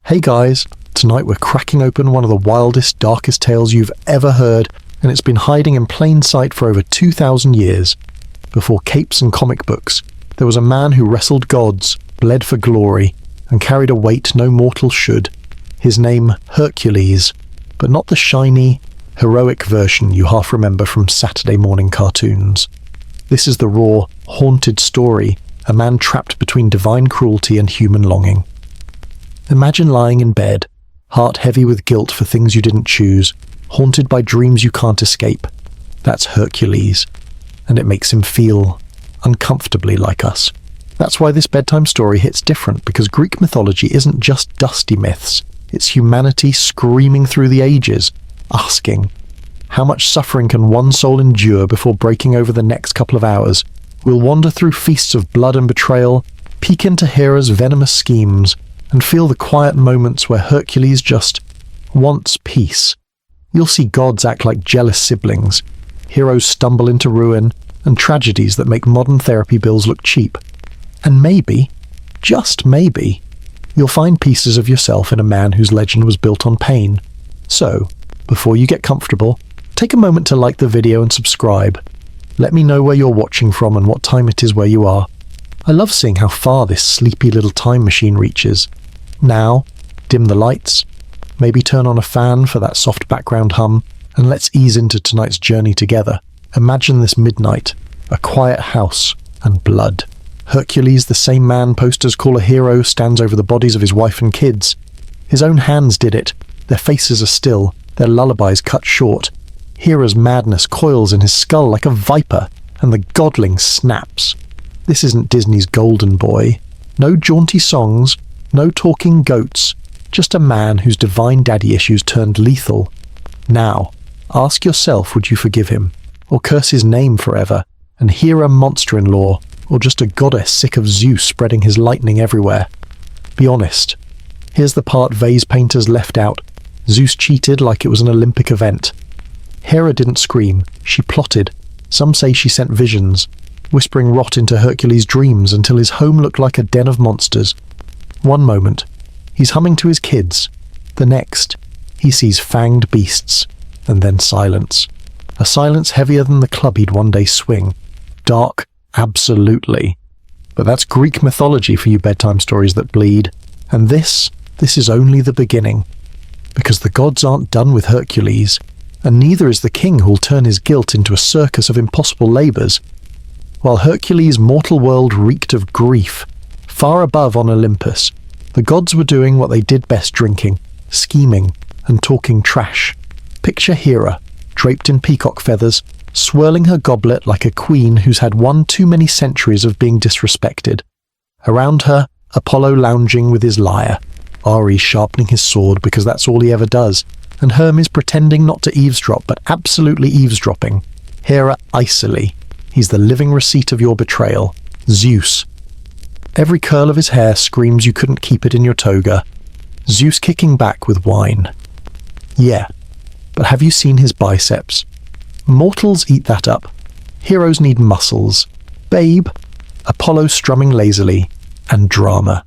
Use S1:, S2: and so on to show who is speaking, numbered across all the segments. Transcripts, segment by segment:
S1: Hey guys, tonight we're cracking open one of the wildest, darkest tales you've ever heard, and it's been hiding in plain sight for over 2,000 years. Before capes and comic books, there was a man who wrestled gods, bled for glory, and carried a weight no mortal should. His name, Hercules, but not the shiny, heroic version you half remember from Saturday morning cartoons. This is the raw, haunted story, a man trapped between divine cruelty and human longing. Imagine lying in bed, heart heavy with guilt for things you didn't choose, haunted by dreams you can't escape. That's Hercules, and it makes him feel uncomfortably like us. That's why this bedtime story hits different, because Greek mythology isn't just dusty myths. It's humanity screaming through the ages, asking, how much suffering can one soul endure before breaking over the next couple of hours? We'll wander through feasts of blood and betrayal, peek into Hera's venomous schemes, and feel the quiet moments where Hercules just wants peace. You'll see gods act like jealous siblings, heroes stumble into ruin, and tragedies that make modern therapy bills look cheap. And maybe, just maybe, you'll find pieces of yourself in a man whose legend was built on pain. So, before you get comfortable, take a moment to like the video and subscribe. Let me know where you're watching from and what time it is where you are. I love seeing how far this sleepy little time machine reaches. Now, dim the lights, maybe turn on a fan for that soft background hum, and let's ease into tonight's journey together. Imagine this midnight, a quiet house, and blood. Hercules, the same man posters call a hero, stands over the bodies of his wife and kids. His own hands did it. Their faces are still, their lullabies cut short. Hera's madness coils in his skull like a viper, and the godling snaps. This isn't Disney's Golden Boy. No jaunty songs, no talking goats, just a man whose divine daddy issues turned lethal. Now, ask yourself, would you forgive him, or curse his name forever, and Hera monster-in-law, or just a goddess sick of Zeus spreading his lightning everywhere? Be honest. Here's the part vase painters left out. Zeus cheated like it was an Olympic event. Hera didn't scream, she plotted. Some say she sent visions, whispering rot into Hercules' dreams until his home looked like a den of monsters. One moment, he's humming to his kids. The next, he sees fanged beasts, and then silence. A silence heavier than the club he'd one day swing. Dark, absolutely. But that's Greek mythology for you bedtime stories that bleed. And this is only the beginning. Because the gods aren't done with Hercules, and neither is the king who'll turn his guilt into a circus of impossible labours. While Hercules' mortal world reeked of grief, far above on Olympus, the gods were doing what they did best, drinking, scheming, and talking trash. Picture Hera, draped in peacock feathers, swirling her goblet like a queen who's had one too many centuries of being disrespected. Around her, Apollo lounging with his lyre, Ares sharpening his sword because that's all he ever does, and Hermes pretending not to eavesdrop but absolutely eavesdropping. Hera icily. He's the living receipt of your betrayal. Zeus. Every curl of his hair screams you couldn't keep it in your toga. Zeus kicking back with wine. Yeah, but have you seen his biceps? Mortals eat that up. Heroes need muscles. Babe, Apollo strumming lazily, and drama.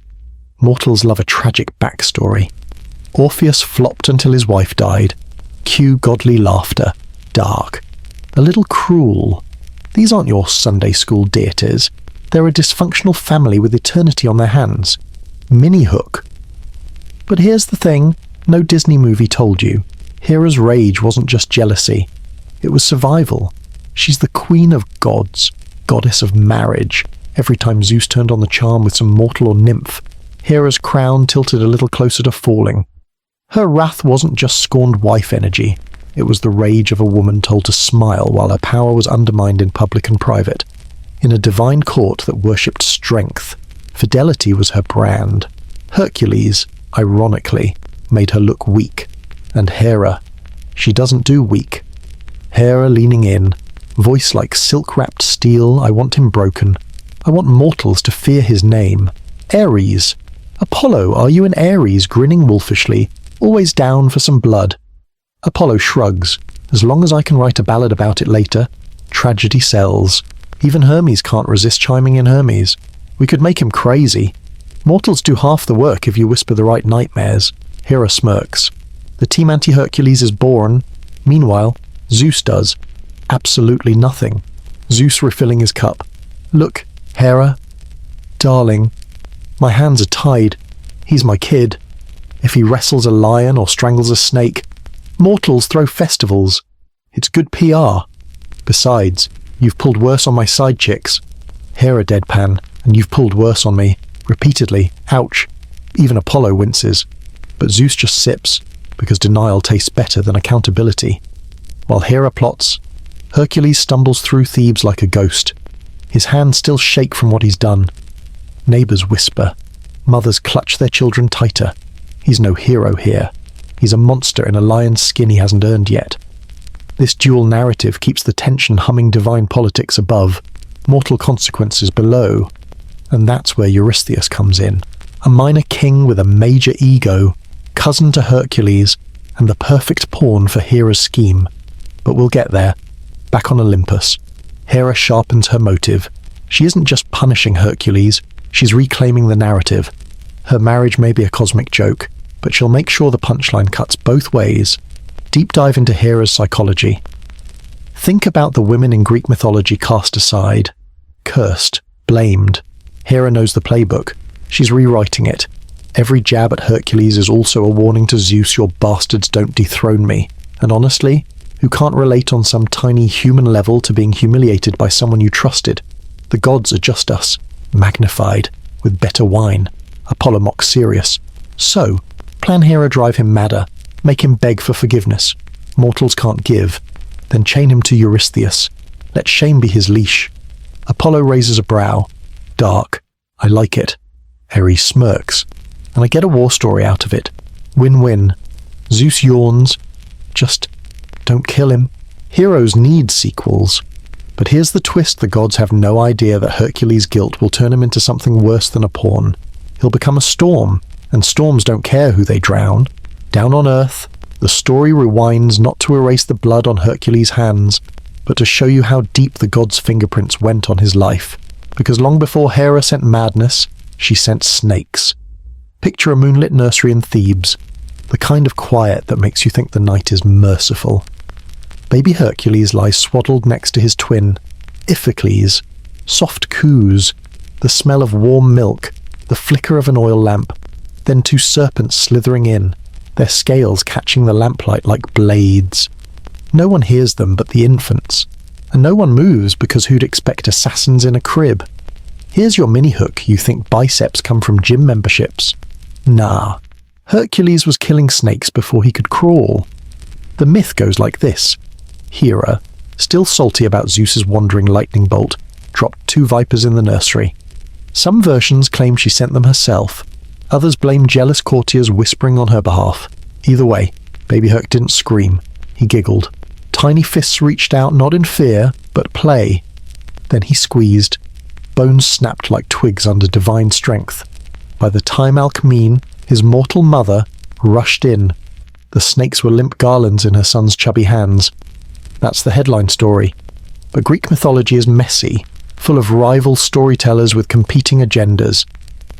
S1: Mortals love a tragic backstory. Orpheus flopped until his wife died. Cue godly laughter. Dark. A little cruel. These aren't your Sunday school deities. They're a dysfunctional family with eternity on their hands. Mini-hook. But here's the thing no Disney movie told you. Hera's rage wasn't just jealousy. It was survival. She's the queen of gods, goddess of marriage. Every time Zeus turned on the charm with some mortal or nymph, Hera's crown tilted a little closer to falling. Her wrath wasn't just scorned wife energy. It was the rage of a woman told to smile while her power was undermined in public and private. In a divine court that worshipped strength, fidelity was her brand. Hercules, ironically, made her look weak. And Hera, she doesn't do weak. Hera leaning in, voice like silk-wrapped steel, I want him broken. I want mortals to fear his name. Ares. Apollo, are you an Ares, grinning wolfishly, always down for some blood? Apollo shrugs. As long as I can write a ballad about it later, tragedy sells. Even Hermes can't resist chiming in Hermes. We could make him crazy. Mortals do half the work if you whisper the right nightmares. Hera smirks. The team anti-Hercules is born. Meanwhile, Zeus does absolutely nothing. Zeus refilling his cup. Look, Hera. Darling. My hands are tied. He's my kid. If he wrestles a lion or strangles a snake, mortals throw festivals. It's good PR. Besides, you've pulled worse on my side chicks. Hera deadpan, and you've pulled worse on me. Repeatedly. Ouch. Even Apollo winces. But Zeus just sips, because denial tastes better than accountability. While Hera plots, Hercules stumbles through Thebes like a ghost. His hands still shake from what he's done. Neighbors whisper. Mothers clutch their children tighter. He's no hero here. He's a monster in a lion's skin he hasn't earned yet. This dual narrative keeps the tension humming divine politics above, mortal consequences below. And that's where Eurystheus comes in. A minor king with a major ego, cousin to Hercules, and the perfect pawn for Hera's scheme. But we'll get there. Back on Olympus, Hera sharpens her motive. She isn't just punishing Hercules, she's reclaiming the narrative. Her marriage may be a cosmic joke, but she'll make sure the punchline cuts both ways. Deep dive into Hera's psychology. Think about the women in Greek mythology cast aside. Cursed, blamed. Hera knows the playbook. She's rewriting it. Every jab at Hercules is also a warning to Zeus, your bastards don't dethrone me. And honestly, who can't relate on some tiny human level to being humiliated by someone you trusted? The gods are just us, magnified, with better wine. Apollo mocks Sirius. So, plan Hera drive him madder, make him beg for forgiveness. Mortals can't give. Then chain him to Eurystheus. Let shame be his leash. Apollo raises a brow. Dark. I like it. Ares smirks. And I get a war story out of it. Win-win. Zeus yawns. Just don't kill him. Heroes need sequels. But here's the twist: the gods have no idea that Hercules' guilt will turn him into something worse than a pawn. He'll become a storm, and storms don't care who they drown. Down on Earth, the story rewinds not to erase the blood on Hercules' hands, but to show you how deep the gods' fingerprints went on his life. Because long before Hera sent madness, she sent snakes. Picture a moonlit nursery in Thebes, the kind of quiet that makes you think the night is merciful. Baby Hercules lies swaddled next to his twin, Iphicles. Soft coos, the smell of warm milk, the flicker of an oil lamp, then two serpents slithering in, their scales catching the lamplight like blades. No one hears them but the infants, and no one moves because who'd expect assassins in a crib? Here's your mini-hook: you think biceps come from gym memberships. Nah. Hercules was killing snakes before he could crawl. The myth goes like this. Hera, still salty about Zeus's wandering lightning bolt, dropped 2 vipers in the nursery. Some versions claim she sent them herself. Others blame jealous courtiers whispering on her behalf. Either way, baby Herc didn't scream. He giggled. Tiny fists reached out, not in fear, but play. Then he squeezed. Bones snapped like twigs under divine strength. By the time Alcmene, his mortal mother, rushed in, the snakes were limp garlands in her son's chubby hands. That's the headline story. But Greek mythology is messy, full of rival storytellers with competing agendas.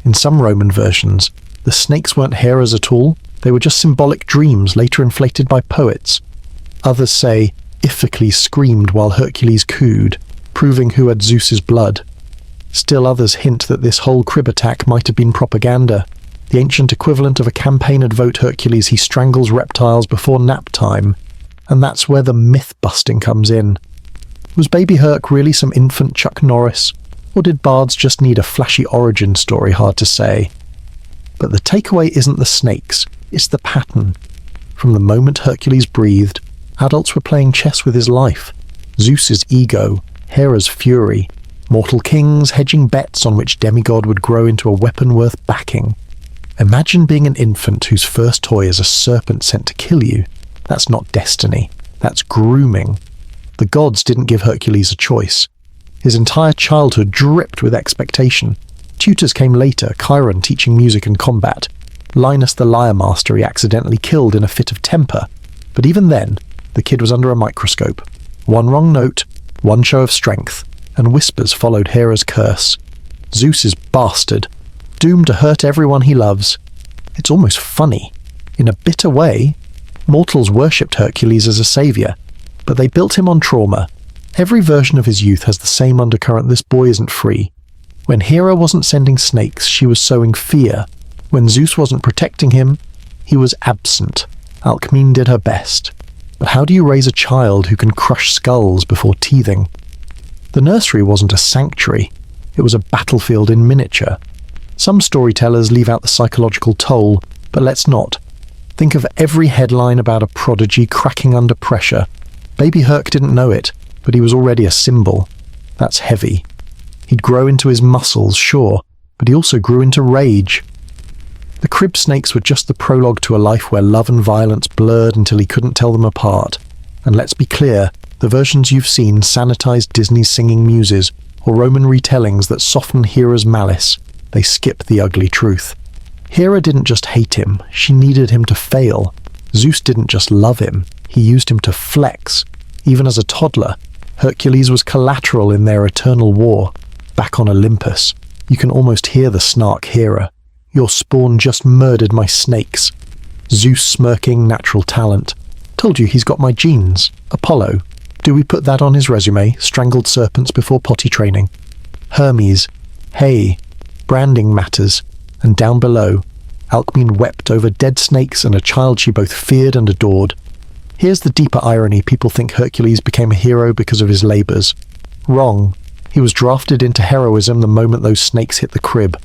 S1: In some Roman versions, the snakes weren't Hera's at all. They were just symbolic dreams later inflated by poets. Others say Iphicles screamed while Hercules cooed, proving who had Zeus's blood. Still others hint that this whole crib attack might have been propaganda, the ancient equivalent of a campaign advert Hercules he strangles reptiles before nap time. And that's where the myth-busting comes in. Was baby Herc really some infant Chuck Norris? Or did bards just need a flashy origin story? Hard to say. But the takeaway isn't the snakes, it's the pattern. From the moment Hercules breathed, adults were playing chess with his life. Zeus's ego, Hera's fury, mortal kings hedging bets on which demigod would grow into a weapon worth backing. Imagine being an infant whose first toy is a serpent sent to kill you. That's not destiny, that's grooming. The gods didn't give Hercules a choice. His entire childhood dripped with expectation. Tutors came later, Chiron teaching music and combat, Linus the lyre master he accidentally killed in a fit of temper. But even then, the kid was under a microscope. One wrong note, one show of strength, and whispers followed Hera's curse. Zeus's bastard. doomed to hurt everyone he loves. It's almost funny. In a bitter way, mortals worshipped Hercules as a savior, but they built him on trauma. Every version of his youth has the same undercurrent: this boy isn't free. When Hera wasn't sending snakes, she was sowing fear. When Zeus wasn't protecting him, he was absent. Alcmene did her best. But how do you raise a child who can crush skulls before teething? The nursery wasn't a sanctuary. It was a battlefield in miniature. Some storytellers leave out the psychological toll, but let's not. Think of every headline about a prodigy cracking under pressure. Baby Herc didn't know it, but he was already a symbol. That's heavy. He'd grow into his muscles, sure, but he also grew into rage. The crib snakes were just the prologue to a life where love and violence blurred until he couldn't tell them apart. And let's be clear, the versions you've seen sanitize Disney's singing muses, or Roman retellings that soften Hera's malice. They skip the ugly truth. Hera didn't just hate him, she needed him to fail. Zeus didn't just love him, he used him to flex. Even as a toddler, Hercules was collateral in their eternal war. Back on Olympus, you can almost hear the snark Hera. Your spawn just murdered my snakes. Zeus smirking, natural talent. Told you he's got my genes. Apollo. Do we put that on his resume? Strangled serpents before potty training. Hermes. Hey. Branding matters. And down below, Alcmene wept over dead snakes and a child she both feared and adored. Here's the deeper irony: people think Hercules became a hero because of his labors. Wrong. He was drafted into heroism the moment those snakes hit the crib.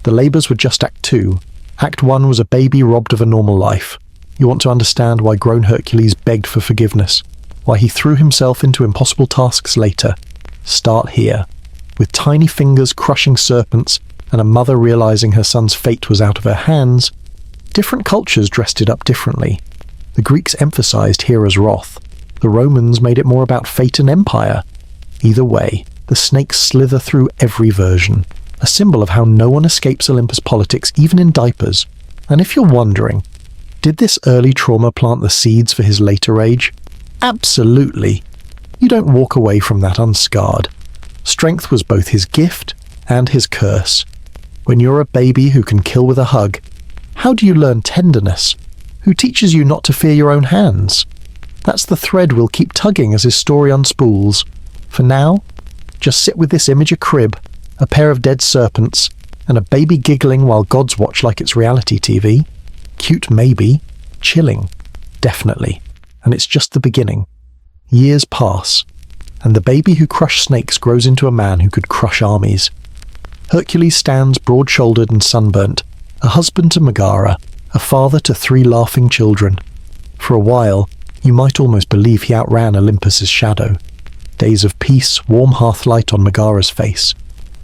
S1: The labors were just Act 2. Act 1 was a baby robbed of a normal life. You want to understand why grown Hercules begged for forgiveness, why he threw himself into impossible tasks later. Start here. With tiny fingers crushing serpents and a mother realizing her son's fate was out of her hands, different cultures dressed it up differently. The Greeks emphasized Hera's wrath. The Romans made it more about fate and empire. Either way, the snakes slither through every version, a symbol of how no one escapes Olympus politics, even in diapers. And if you're wondering, did this early trauma plant the seeds for his later rage? Absolutely. You don't walk away from that unscarred. Strength was both his gift and his curse. When you're a baby who can kill with a hug, how do you learn tenderness? Who teaches you not to fear your own hands? That's the thread we'll keep tugging as his story unspools. For now, just sit with this image: a crib, a pair of dead serpents, and a baby giggling while gods watch like it's reality TV. Cute maybe, chilling definitely, and it's just the beginning. Years pass, and the baby who crushed snakes grows into a man who could crush armies. Hercules stands broad-shouldered and sunburnt, a husband to Megara, a father to 3 laughing children. For a while, you might almost believe he outran Olympus's shadow. Days of peace, warm hearthlight on Megara's face.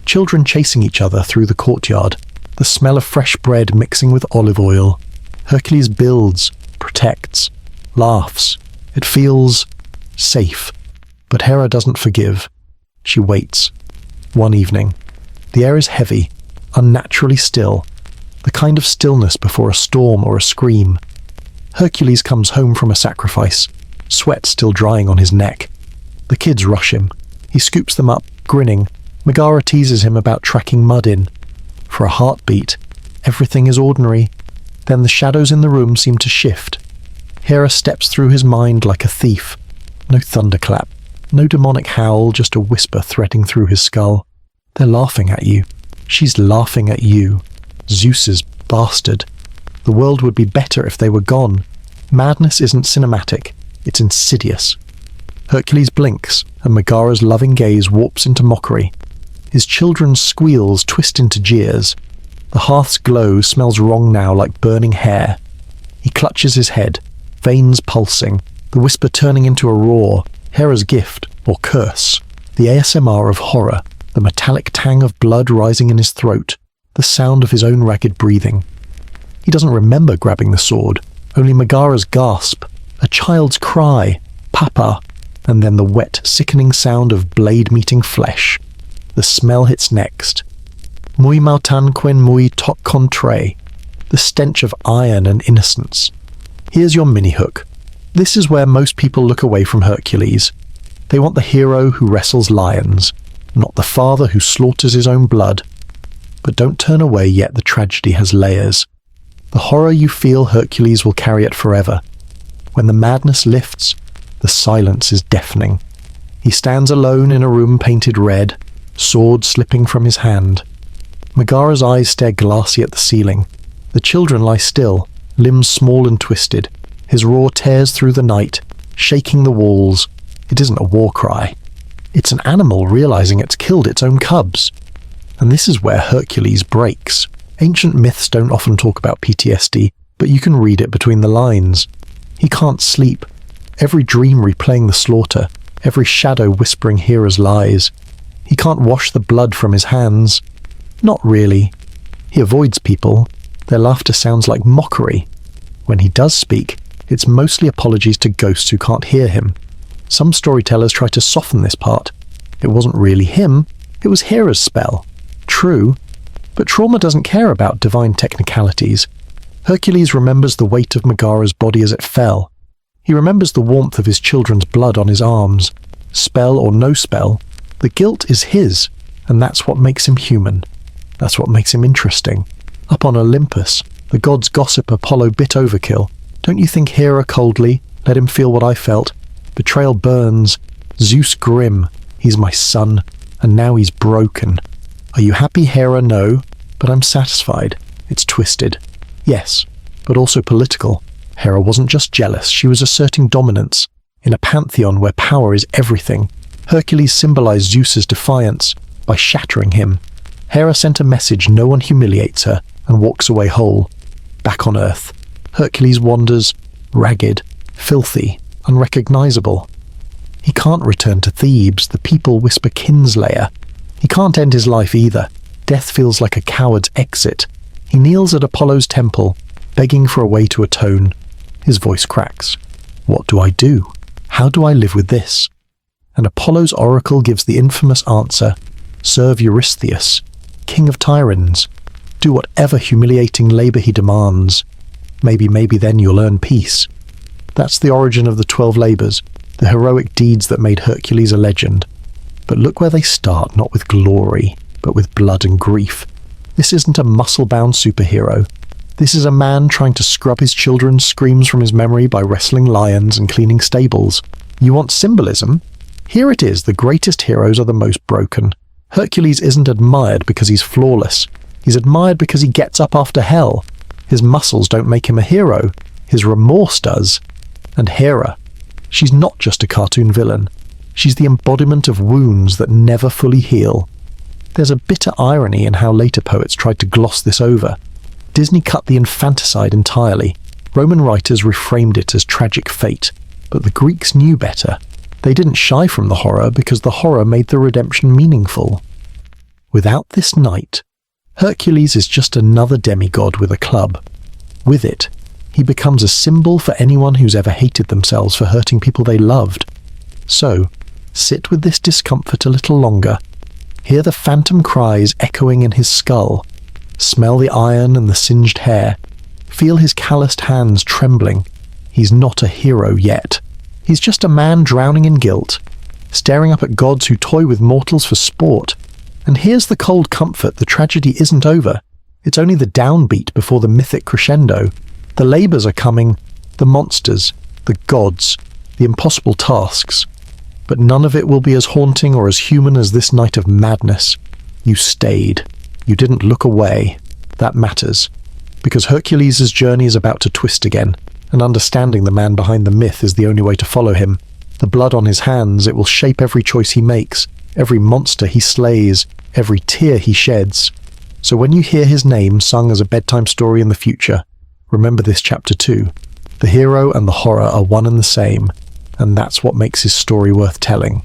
S1: Children chasing each other through the courtyard, the smell of fresh bread mixing with olive oil. Hercules builds, protects, laughs. It feels safe. But Hera doesn't forgive. She waits. One evening. The air is heavy, unnaturally still, the kind of stillness before a storm or a scream. Hercules comes home from a sacrifice, sweat still drying on his neck. The kids rush him. He scoops them up, grinning. Megara teases him about tracking mud in. For a heartbeat, everything is ordinary. Then the shadows in the room seem to shift. Hera steps through his mind like a thief. No thunderclap, no demonic howl, just a whisper threading through his skull. They're laughing at you. She's laughing at you. Zeus's bastard. The world would be better if they were gone. Madness isn't cinematic, it's insidious. Hercules blinks, and Megara's loving gaze warps into mockery. His children's squeals twist into jeers. The hearth's glow smells wrong now, like burning hair. He clutches his head, veins pulsing, the whisper turning into a roar. Hera's gift, or curse. The ASMR of horror, the metallic tang of blood rising in his throat, the sound of his own ragged breathing. He doesn't remember grabbing the sword, only Megara's gasp, a child's cry, "Papa," and then the wet, sickening sound of blade meeting flesh. The smell hits next. Muy mautan quen muy toc contre, the stench of iron and innocence. Here's your mini-hook. This is where most people look away from Hercules. They want the hero who wrestles lions, not the father who slaughters his own blood. But don't turn away yet, the tragedy has layers. The horror you feel, Hercules will carry it forever. When the madness lifts, the silence is deafening. He stands alone in a room painted red, sword slipping from his hand. Megara's eyes stare glassy at the ceiling. The children lie still, limbs small and twisted. His roar tears through the night, shaking the walls. It isn't a war cry. It's an animal realizing it's killed its own cubs. And this is where Hercules breaks. Ancient myths don't often talk about PTSD, but you can read it between the lines. He can't sleep. Every dream replaying the slaughter, every shadow whispering Hera's lies. He can't wash the blood from his hands. Not really. He avoids people. Their laughter sounds like mockery. When he does speak, it's mostly apologies to ghosts who can't hear him. Some storytellers try to soften this part. It wasn't really him, it was Hera's spell. True, but trauma doesn't care about divine technicalities. Hercules remembers the weight of Megara's body as it fell. He remembers the warmth of his children's blood on his arms. Spell or no spell, the guilt is his, and that's what makes him human. That's what makes him interesting. Up on Olympus, the gods gossip Apollo bit overkill. Don't you think Hera coldly, let him feel what I felt? Betrayal burns. Zeus grim, he's my son, and now he's broken. Are you happy, Hera? No, but I'm satisfied. It's twisted. Yes, but also political. Hera wasn't just jealous, she was asserting dominance. In a pantheon where power is everything, Hercules symbolized Zeus's defiance by shattering him. Hera sent a message no one humiliates her and walks away whole. Back on Earth, Hercules wanders, ragged, filthy, unrecognizable. He can't return to Thebes, the people whisper kinslayer. He can't end his life either. Death feels like a coward's exit. He kneels at Apollo's temple, begging for a way to atone. His voice cracks. What do I do? How do I live with this? And Apollo's oracle gives the infamous answer: serve Eurystheus, king of Tyrants. Do whatever humiliating labor he demands. Maybe then you'll earn peace. That's the origin of the 12 labors, the heroic deeds that made Hercules a legend. But look where they start, not with glory, but with blood and grief. This isn't a muscle-bound superhero. This is a man trying to scrub his children's screams from his memory by wrestling lions and cleaning stables. You want symbolism? Here it is, the greatest heroes are the most broken. Hercules isn't admired because he's flawless. He's admired because he gets up after hell. His muscles don't make him a hero. His remorse does. And Hera, she's not just a cartoon villain. She's the embodiment of wounds that never fully heal. There's a bitter irony in how later poets tried to gloss this over. Disney cut the infanticide entirely. Roman writers reframed it as tragic fate, but the Greeks knew better. They didn't shy from the horror because the horror made the redemption meaningful. Without this knight, Hercules is just another demigod with a club. With it, he becomes a symbol for anyone who's ever hated themselves for hurting people they loved. So, sit with this discomfort a little longer. Hear the phantom cries echoing in his skull. Smell the iron and the singed hair. Feel his calloused hands trembling. He's not a hero yet. He's just a man drowning in guilt, staring up at gods who toy with mortals for sport. And here's the cold comfort: the tragedy isn't over. It's only the downbeat before the mythic crescendo. The labors are coming, the monsters, the gods, the impossible tasks. But none of it will be as haunting or as human as this night of madness. You stayed. You didn't look away. That matters. Because Hercules' journey is about to twist again, and understanding the man behind the myth is the only way to follow him. The blood on his hands, it will shape every choice he makes, every monster he slays, every tear he sheds. So when you hear his name sung as a bedtime story in the future, remember this chapter too. The hero and the horror are one and the same, and that's what makes his story worth telling.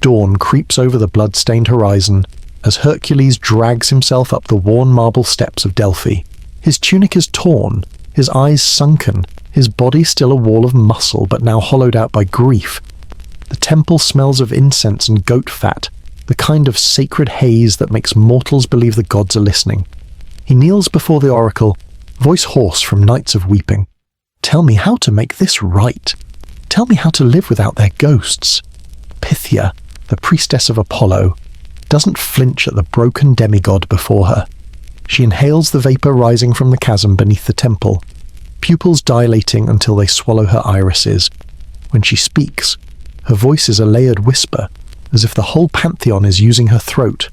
S1: Dawn creeps over the blood-stained horizon as Hercules drags himself up the worn marble steps of Delphi. His tunic is torn, his eyes sunken, his body still a wall of muscle but now hollowed out by grief. The temple smells of incense and goat fat, the kind of sacred haze that makes mortals believe the gods are listening. He kneels before the oracle, voice hoarse from nights of weeping. Tell me how to make this right. Tell me how to live without their ghosts. Pythia, the priestess of Apollo, doesn't flinch at the broken demigod before her. She inhales the vapor rising from the chasm beneath the temple, pupils dilating until they swallow her irises. When she speaks, her voice is a layered whisper, as if the whole pantheon is using her throat.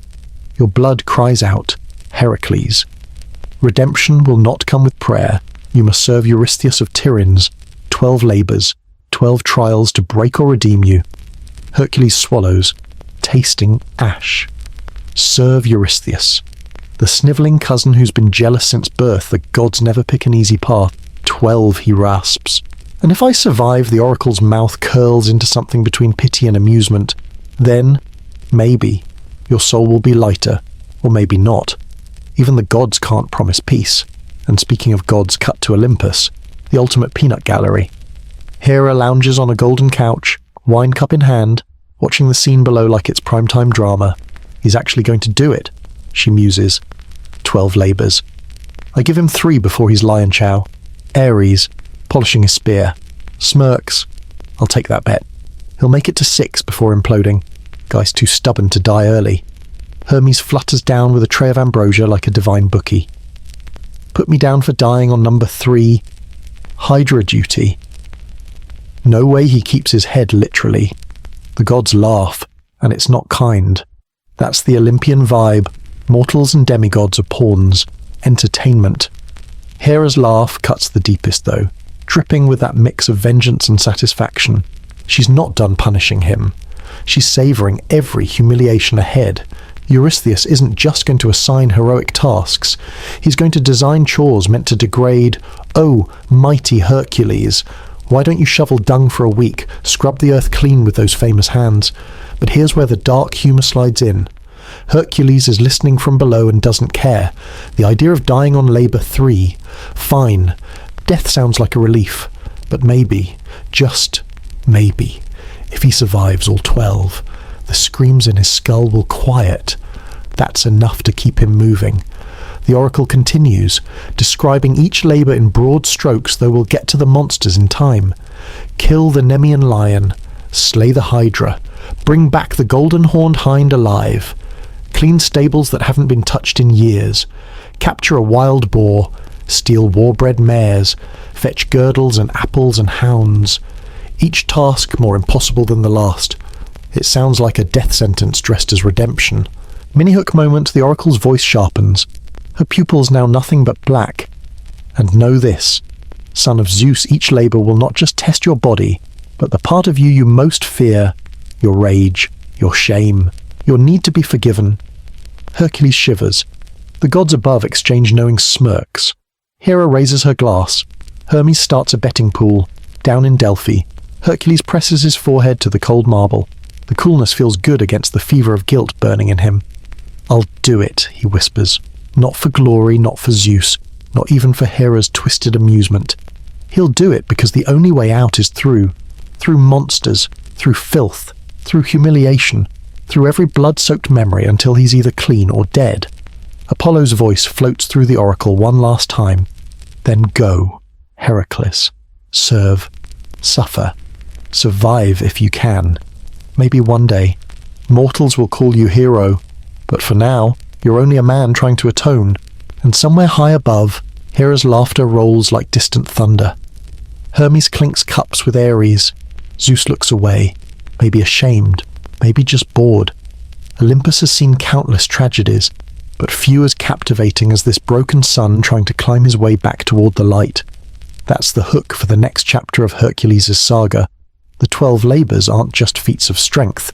S1: Your blood cries out, Hercules. Redemption will not come with prayer. You must serve Eurystheus of Tiryns, 12 labours, 12 trials to break or redeem you. Hercules swallows, tasting ash. Serve Eurystheus. The snivelling cousin who's been jealous since birth. The gods never pick an easy path. 12, he rasps. And if I survive, the oracle's mouth curls into something between pity and amusement. Then, maybe, your soul will be lighter, or maybe not. Even the gods can't promise peace. And speaking of gods, cut to Olympus, the ultimate peanut gallery. Hera lounges on a golden couch, wine cup in hand, watching the scene below like it's primetime drama. He's actually going to do it, she muses. 12 labours. I give him 3 before he's lion chow. Ares, polishing his spear, smirks. I'll take that bet. He'll make it to 6 before imploding. Guy's too stubborn to die early. Hermes flutters down with a tray of ambrosia like a divine bookie. Put me down for dying on number 3. Hydra duty. No way he keeps his head literally. The gods laugh, and it's not kind. That's the Olympian vibe. Mortals and demigods are pawns. Entertainment. Hera's laugh cuts the deepest though, dripping with that mix of vengeance and satisfaction. She's not done punishing him. She's savouring every humiliation ahead. Eurystheus isn't just going to assign heroic tasks. He's going to design chores meant to degrade, oh, mighty Hercules. Why don't you shovel dung for a week, scrub the earth clean with those famous hands? But here's where the dark humour slides in. Hercules is listening from below and doesn't care. The idea of dying on labour 3. Fine. Death sounds like a relief. But maybe, just maybe, if he survives all 12, the screams in his skull will quiet. That's enough to keep him moving. The oracle continues, describing each labour in broad strokes, though we'll get to the monsters in time. Kill the Nemean lion, slay the hydra, bring back the golden-horned hind alive, clean stables that haven't been touched in years, capture a wild boar, steal war-bred mares, fetch girdles and apples and hounds. Each task more impossible than the last. It sounds like a death sentence dressed as redemption. Mini-hook moment, the oracle's voice sharpens. Her pupils now nothing but black. And know this, son of Zeus, each labour will not just test your body, but the part of you most fear, your rage, your shame, your need to be forgiven. Hercules shivers. The gods above exchange knowing smirks. Hera raises her glass. Hermes starts a betting pool. Down in Delphi, Hercules presses his forehead to the cold marble. The coolness feels good against the fever of guilt burning in him. I'll do it, he whispers. Not for glory, not for Zeus, not even for Hera's twisted amusement. He'll do it because the only way out is through monsters, through filth, through humiliation, through every blood-soaked memory until he's either clean or dead. Apollo's voice floats through the oracle one last time. Then go, Heracles. Serve, suffer, survive if you can. Maybe one day, mortals will call you hero, but for now, you're only a man trying to atone, and somewhere high above, Hera's laughter rolls like distant thunder. Hermes clinks cups with Ares. Zeus looks away, maybe ashamed, maybe just bored. Olympus has seen countless tragedies, but few as captivating as this broken son trying to climb his way back toward the light. That's the hook for the next chapter of Hercules' saga. The 12 labours aren't just feats of strength.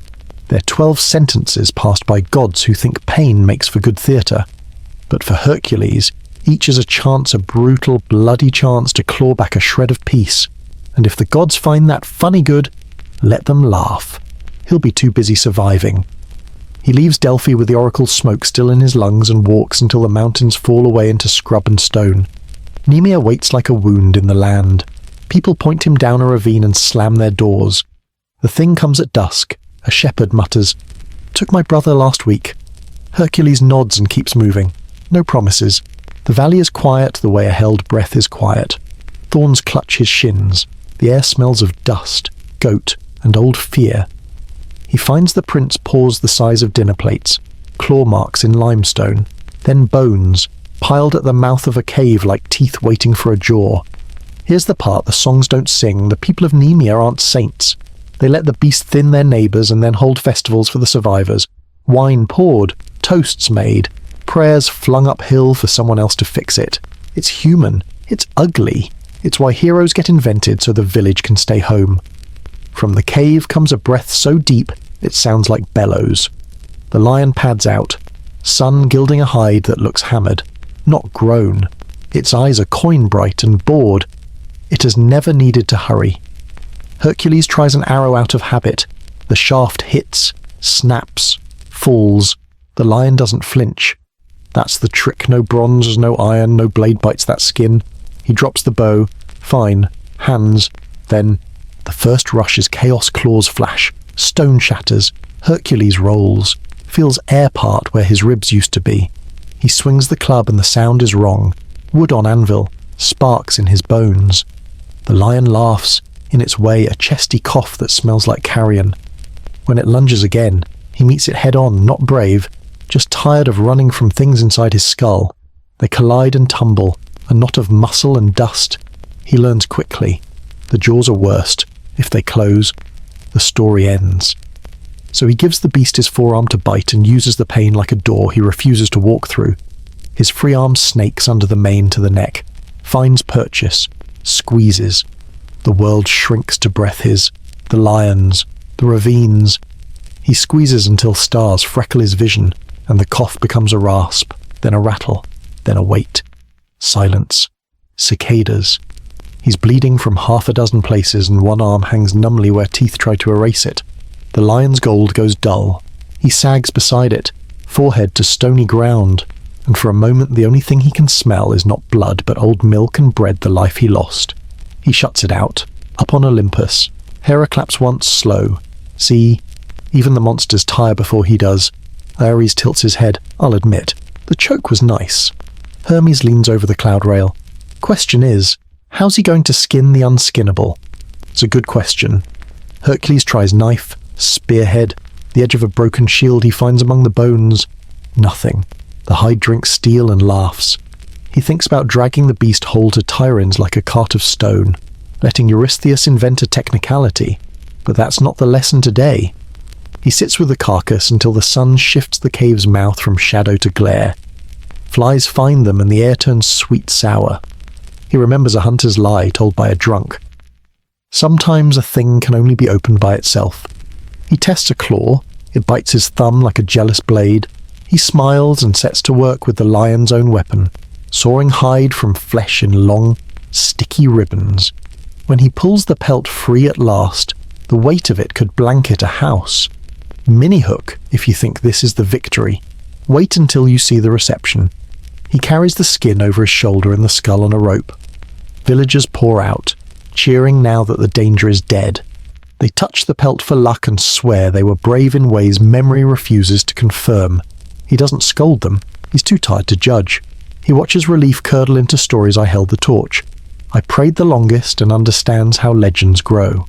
S1: They're 12 sentences passed by gods who think pain makes for good theatre. But for Hercules, each is a chance, a brutal, bloody chance to claw back a shred of peace. And if the gods find that funny good, let them laugh. He'll be too busy surviving. He leaves Delphi with the oracle's smoke still in his lungs and walks until the mountains fall away into scrub and stone. Nemea waits like a wound in the land. People point him down a ravine and slam their doors. The thing comes at dusk. A shepherd mutters, "Took my brother last week." Hercules nods and keeps moving. No promises. The valley is quiet the way a held breath is quiet. Thorns clutch his shins. The air smells of dust, goat, and old fear. He finds the prints paws the size of dinner plates, claw marks in limestone, then bones, piled at the mouth of a cave like teeth waiting for a jaw. Here's the part the songs don't sing. The people of Nemea aren't saints. They let the beast thin their neighbours and then hold festivals for the survivors. Wine poured, toasts made, prayers flung uphill for someone else to fix it. It's human. It's ugly. It's why heroes get invented so the village can stay home. From the cave comes a breath so deep it sounds like bellows. The lion pads out, sun gilding a hide that looks hammered, not grown. Its eyes are coin-bright and bored. It has never needed to hurry. Hercules tries an arrow out of habit. The shaft hits, snaps, falls. The lion doesn't flinch. That's the trick. No bronze, no iron, no blade bites that skin. He drops the bow. Fine. Hands. Then the first rush is chaos claws flash. Stone shatters. Hercules rolls. Feels air part where his ribs used to be. He swings the club and the sound is wrong. Wood on anvil. Sparks in his bones. The lion laughs. In its way, a chesty cough that smells like carrion. When it lunges again, he meets it head-on, not brave, just tired of running from things inside his skull. They collide and tumble, a knot of muscle and dust. He learns quickly. The jaws are worst. If they close, the story ends. So he gives the beast his forearm to bite and uses the pain like a door he refuses to walk through. His free arm snakes under the mane to the neck, finds purchase, squeezes. The world shrinks to breath his, the lions, the ravines. He squeezes until stars freckle his vision, and the cough becomes a rasp, then a rattle, then a wait. Silence. Cicadas. He's bleeding from half a dozen places and one arm hangs numbly where teeth try to erase it. The lion's gold goes dull. He sags beside it, forehead to stony ground, and for a moment the only thing he can smell is not blood but old milk and bread, the life he lost. He shuts it out, up on Olympus. Hera claps once, slow. See, even the monsters tire before he does. Ares tilts his head. I'll admit, the choke was nice. Hermes leans over the cloud rail. Question is, how's he going to skin the unskinnable? It's a good question. Hercules tries knife, spearhead, the edge of a broken shield he finds among the bones. Nothing. The hide drinks steel and laughs. He thinks about dragging the beast whole to Tyrins like a cart of stone, letting Eurystheus invent a technicality, but that's not the lesson today. He sits with the carcass until the sun shifts the cave's mouth from shadow to glare. Flies find them and the air turns sweet sour. He remembers a hunter's lie told by a drunk. Sometimes a thing can only be opened by itself. He tests a claw. It bites his thumb like a jealous blade. He smiles and sets to work with the lion's own weapon, sawing hide from flesh in long, sticky ribbons. When he pulls the pelt free at last, the weight of it could blanket a house. Mini-hook, if you think this is the victory. Wait until you see the reception. He carries the skin over his shoulder and the skull on a rope. Villagers pour out, cheering now that the danger is dead. They touch the pelt for luck and swear they were brave in ways memory refuses to confirm. He doesn't scold them. He's too tired to judge. He watches relief curdle into stories I held the torch. I prayed the longest and understands how legends grow.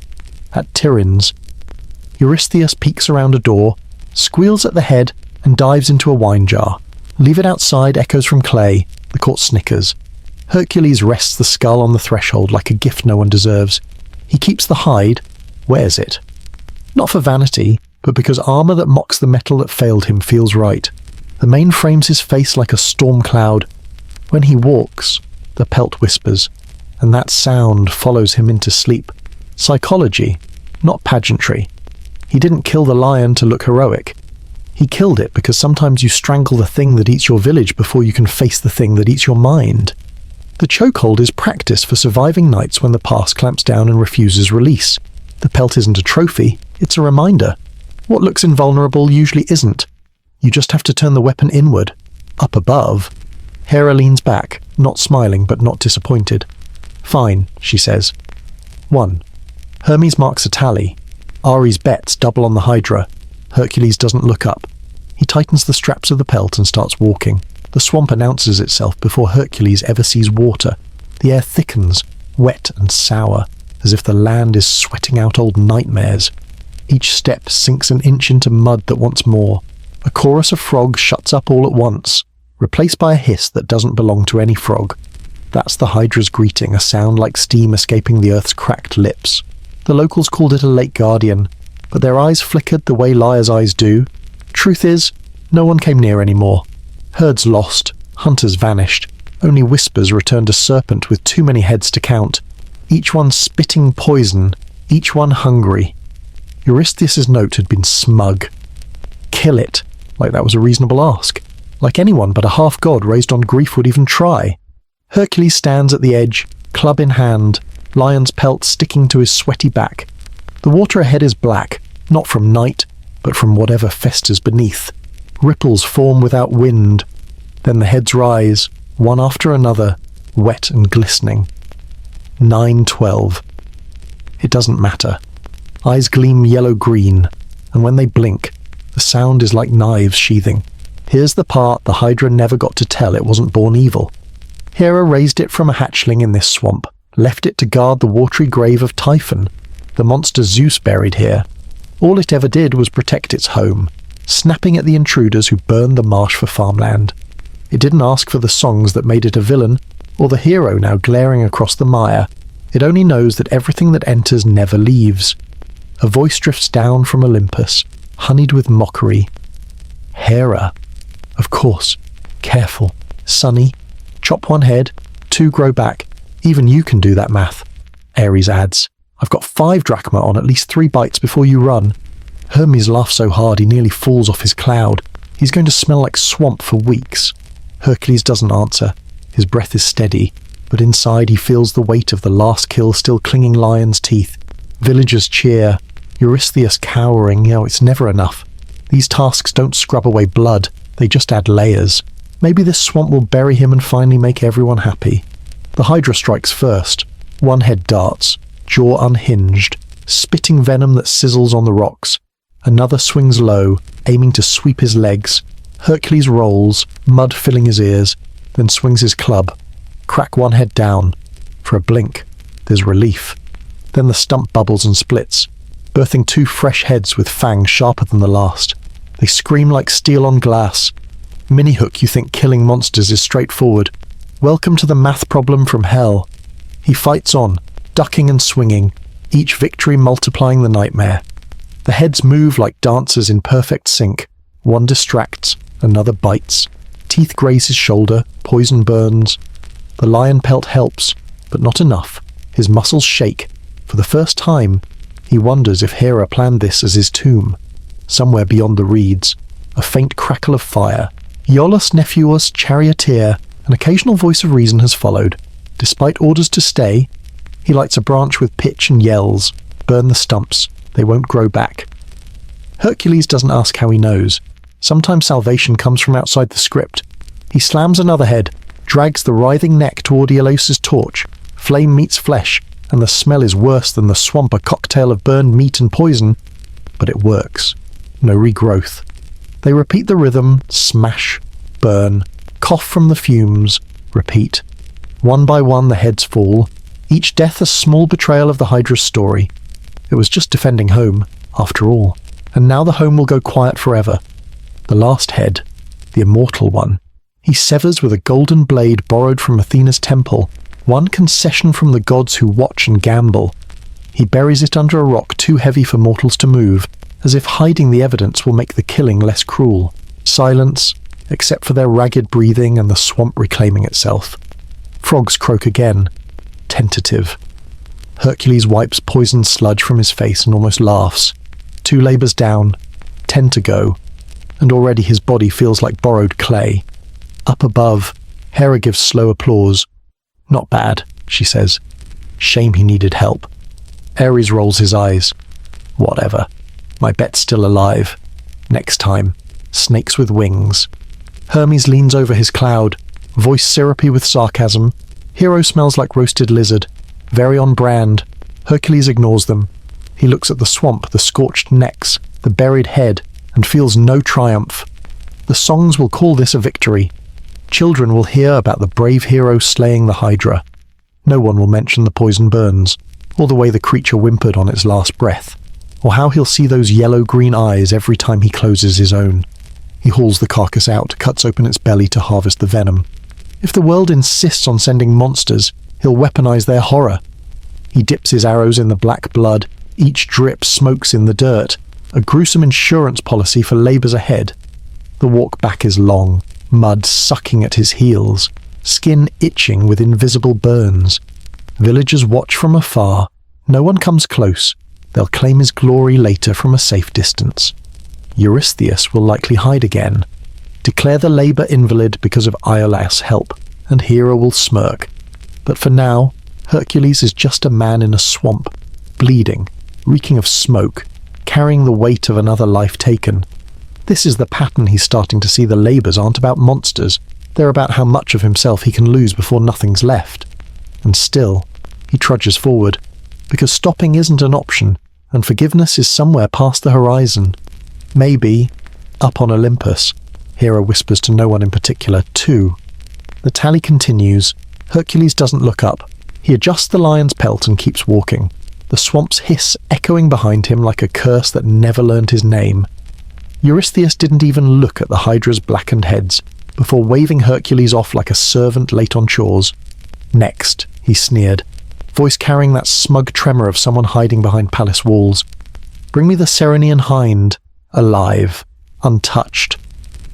S1: At Tyrins, Eurystheus peeks around a door, squeals at the head, and dives into a wine jar. Leave it outside echoes from clay. The court snickers. Hercules rests the skull on the threshold like a gift no one deserves. He keeps the hide, wears it. Not for vanity, but because armour that mocks the metal that failed him feels right. The mane frames his face like a storm cloud. When he walks, the pelt whispers, and that sound follows him into sleep. Psychology, not pageantry. He didn't kill the lion to look heroic. He killed it because sometimes you strangle the thing that eats your village before you can face the thing that eats your mind. The chokehold is practice for surviving nights when the past clamps down and refuses release. The pelt isn't a trophy, it's a reminder. What looks invulnerable usually isn't. You just have to turn the weapon inward, up above. Hera leans back, not smiling but not disappointed. Fine, she says. 1. Hermes marks a tally. Ares bets double on the Hydra. Hercules doesn't look up. He tightens the straps of the pelt and starts walking. The swamp announces itself before Hercules ever sees water. The air thickens, wet and sour, as if the land is sweating out old nightmares. Each step sinks an inch into mud that wants more. A chorus of frogs shuts up all at once. replaced by a hiss that doesn't belong to any frog. That's the Hydra's greeting, a sound like steam escaping the Earth's cracked lips. The locals called it a lake guardian, but their eyes flickered the way liars' eyes do. Truth is, no one came near anymore. Herds lost, hunters vanished. Only whispers returned a serpent with too many heads to count, each one spitting poison, each one hungry. Eurystheus' note had been smug. Kill it, like that was a reasonable ask. Like anyone but a half-god raised on grief would even try. Hercules stands at the edge, club in hand, lion's pelt sticking to his sweaty back. The water ahead is black, not from night, but from whatever festers beneath. Ripples form without wind. Then the heads rise, one after another, wet and glistening. 9:12. It doesn't matter. Eyes gleam yellow-green, and when they blink, the sound is like knives sheathing. Here's the part the Hydra never got to tell it wasn't born evil. Hera raised it from a hatchling in this swamp, left it to guard the watery grave of Typhon, the monster Zeus buried here. All it ever did was protect its home, snapping at the intruders who burned the marsh for farmland. It didn't ask for the songs that made it a villain, or the hero now glaring across the mire. It only knows that everything that enters never leaves. A voice drifts down from Olympus, honeyed with mockery. Hera. Of course. Careful. Sunny. Chop one head, 2 grow back. Even you can do that math. Ares adds. I've got 5 drachma on at least 3 bites before you run. Hermes laughs so hard he nearly falls off his cloud. He's going to smell like swamp for weeks. Hercules doesn't answer. His breath is steady, but inside he feels the weight of the last kill still clinging lion's teeth. Villagers cheer. Eurystheus cowering. It's never enough. These tasks don't scrub away blood. They just add layers. Maybe this swamp will bury him and finally make everyone happy. The Hydra strikes first. One head darts, jaw unhinged, spitting venom that sizzles on the rocks. Another swings low, aiming to sweep his legs. Hercules rolls, mud filling his ears, then swings his club. Crack one head down. For a blink, there's relief. Then the stump bubbles and splits, birthing 2 fresh heads with fangs sharper than the last. They scream like steel on glass. Mini-hook, you think killing monsters is straightforward. Welcome to the math problem from hell. He fights on, ducking and swinging, each victory multiplying the nightmare. The heads move like dancers in perfect sync. One distracts, another bites. Teeth graze his shoulder, poison burns. The lion pelt helps, but not enough. His muscles shake. For the first time, he wonders if Hera planned this as his tomb. Somewhere beyond the reeds, a faint crackle of fire. Iolus Nepheus charioteer, an occasional voice of reason has followed. Despite orders to stay, he lights a branch with pitch and yells. Burn the stumps. They won't grow back. Hercules doesn't ask how he knows. Sometimes salvation comes from outside the script. He slams another head, drags the writhing neck toward Iolaus' torch. Flame meets flesh, and the smell is worse than the swamp, a cocktail of burned meat and poison. But it works. No regrowth. They repeat the rhythm, smash, burn, cough from the fumes, repeat. One by one the heads fall, each death a small betrayal of the Hydra's story. It was just defending home, after all, and now the home will go quiet forever. The last head, the immortal one, he severs with a golden blade borrowed from Athena's temple, one concession from the gods who watch and gamble. He buries it under a rock too heavy for mortals to move, as if hiding the evidence will make the killing less cruel. Silence, except for their ragged breathing and the swamp reclaiming itself. Frogs croak again, tentative. Hercules wipes poisoned sludge from his face and almost laughs. 2 labours down, 10 to go, and already his body feels like borrowed clay. Up above, Hera gives slow applause. Not bad, she says. Shame he needed help. Ares rolls his eyes. Whatever. My bet's still alive. Next time. Snakes with wings. Hermes leans over his cloud, voice syrupy with sarcasm. Hero smells like roasted lizard. Very on brand. Hercules ignores them. He looks at the swamp, the scorched necks, the buried head, and feels no triumph. The songs will call this a victory. Children will hear about the brave hero slaying the Hydra. No one will mention the poison burns, or the way the creature whimpered on its last breath, or how he'll see those yellow-green eyes every time he closes his own. He hauls the carcass out, cuts open its belly to harvest the venom. If the world insists on sending monsters, he'll weaponize their horror. He dips his arrows in the black blood, each drip smokes in the dirt, a gruesome insurance policy for labours ahead. The walk back is long, mud sucking at his heels, skin itching with invisible burns. Villagers watch from afar. No one comes close. They'll claim his glory later from a safe distance. Eurystheus will likely hide again, declare the labour invalid because of Iolaus' help, and Hera will smirk. But for now, Hercules is just a man in a swamp, bleeding, reeking of smoke, carrying the weight of another life taken. This is the pattern he's starting to see. The labours aren't about monsters. They're about how much of himself he can lose before nothing's left. And still, he trudges forward, because stopping isn't an option, and forgiveness is somewhere past the horizon. Maybe, up on Olympus, Hera whispers to no one in particular, too. The tally continues. Hercules doesn't look up. He adjusts the lion's pelt and keeps walking, the swamp's hiss echoing behind him like a curse that never learned his name. Eurystheus didn't even look at the Hydra's blackened heads before waving Hercules off like a servant late on chores. Next, he sneered, voice carrying that smug tremor of someone hiding behind palace walls. Bring me the Ceryneian hind, alive, untouched.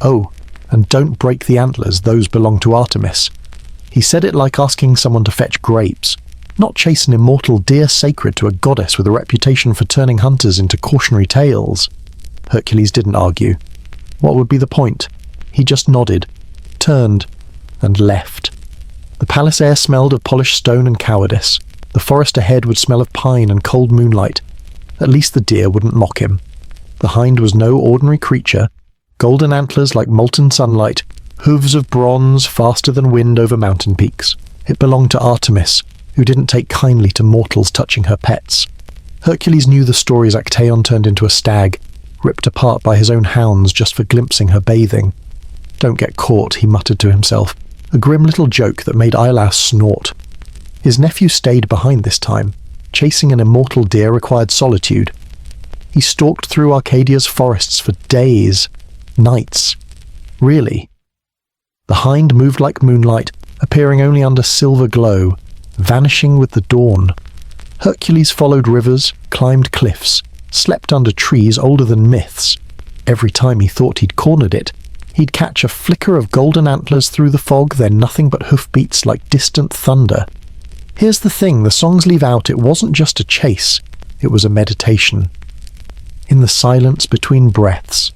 S1: Oh, and don't break the antlers, those belong to Artemis. He said it like asking someone to fetch grapes, not chase an immortal deer sacred to a goddess with a reputation for turning hunters into cautionary tales. Hercules didn't argue. What would be the point? He just nodded, turned, and left. The palace air smelled of polished stone and cowardice. The forest ahead would smell of pine and cold moonlight. At least the deer wouldn't mock him. The hind was no ordinary creature. Golden antlers like molten sunlight, hooves of bronze faster than wind over mountain peaks. It belonged to Artemis, who didn't take kindly to mortals touching her pets. Hercules knew the stories Actaeon turned into a stag, ripped apart by his own hounds just for glimpsing her bathing. Don't get caught, he muttered to himself, a grim little joke that made Iolaus snort. His nephew stayed behind this time. Chasing an immortal deer required solitude. He stalked through Arcadia's forests for days, nights. Really. The hind moved like moonlight, appearing only under silver glow, vanishing with the dawn. Hercules followed rivers, climbed cliffs, slept under trees older than myths. Every time he thought he'd cornered it, he'd catch a flicker of golden antlers through the fog, then nothing but hoofbeats like distant thunder. Here's the thing, the songs leave out it wasn't just a chase, it was a meditation. In the silence between breaths,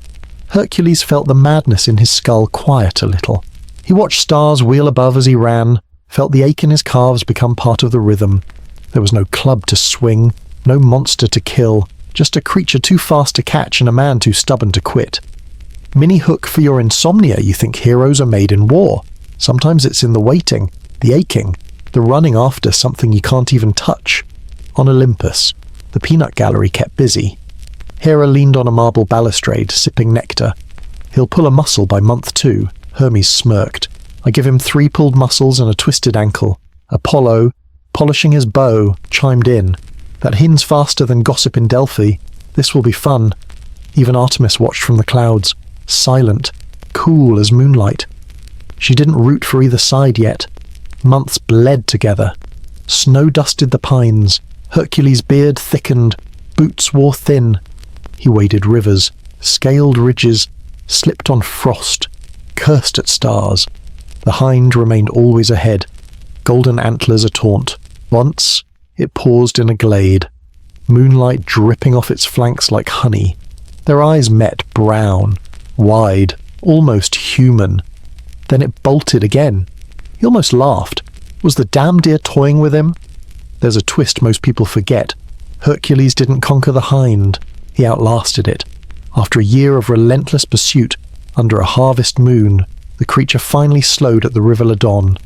S1: Hercules felt the madness in his skull quiet a little. He watched stars wheel above as he ran, felt the ache in his calves become part of the rhythm. There was no club to swing, no monster to kill, just a creature too fast to catch and a man too stubborn to quit. Mini hook for your insomnia, you think heroes are made in war. Sometimes it's in the waiting, the aching, the running after something you can't even touch. On Olympus, the peanut gallery kept busy. Hera leaned on a marble balustrade, sipping nectar. He'll pull a muscle by month 2, Hermes smirked. I give him 3 pulled muscles and a twisted ankle. Apollo, polishing his bow, chimed in. That hin's faster than gossip in Delphi. This will be fun. Even Artemis watched from the clouds, silent, cool as moonlight. She didn't root for either side yet. Months bled together. Snow dusted the pines. Hercules' beard thickened. Boots wore thin. He waded rivers, scaled ridges, slipped on frost, cursed at stars. The hind remained always ahead, golden antlers a taunt. Once, it paused in a glade, moonlight dripping off its flanks like honey. Their eyes met, brown, wide, almost human. Then it bolted again. He almost laughed. Was the damn deer toying with him? There's a twist most people forget. Hercules didn't conquer the hind. He outlasted it. After a year of relentless pursuit, under a harvest moon, the creature finally slowed at the river Ladon.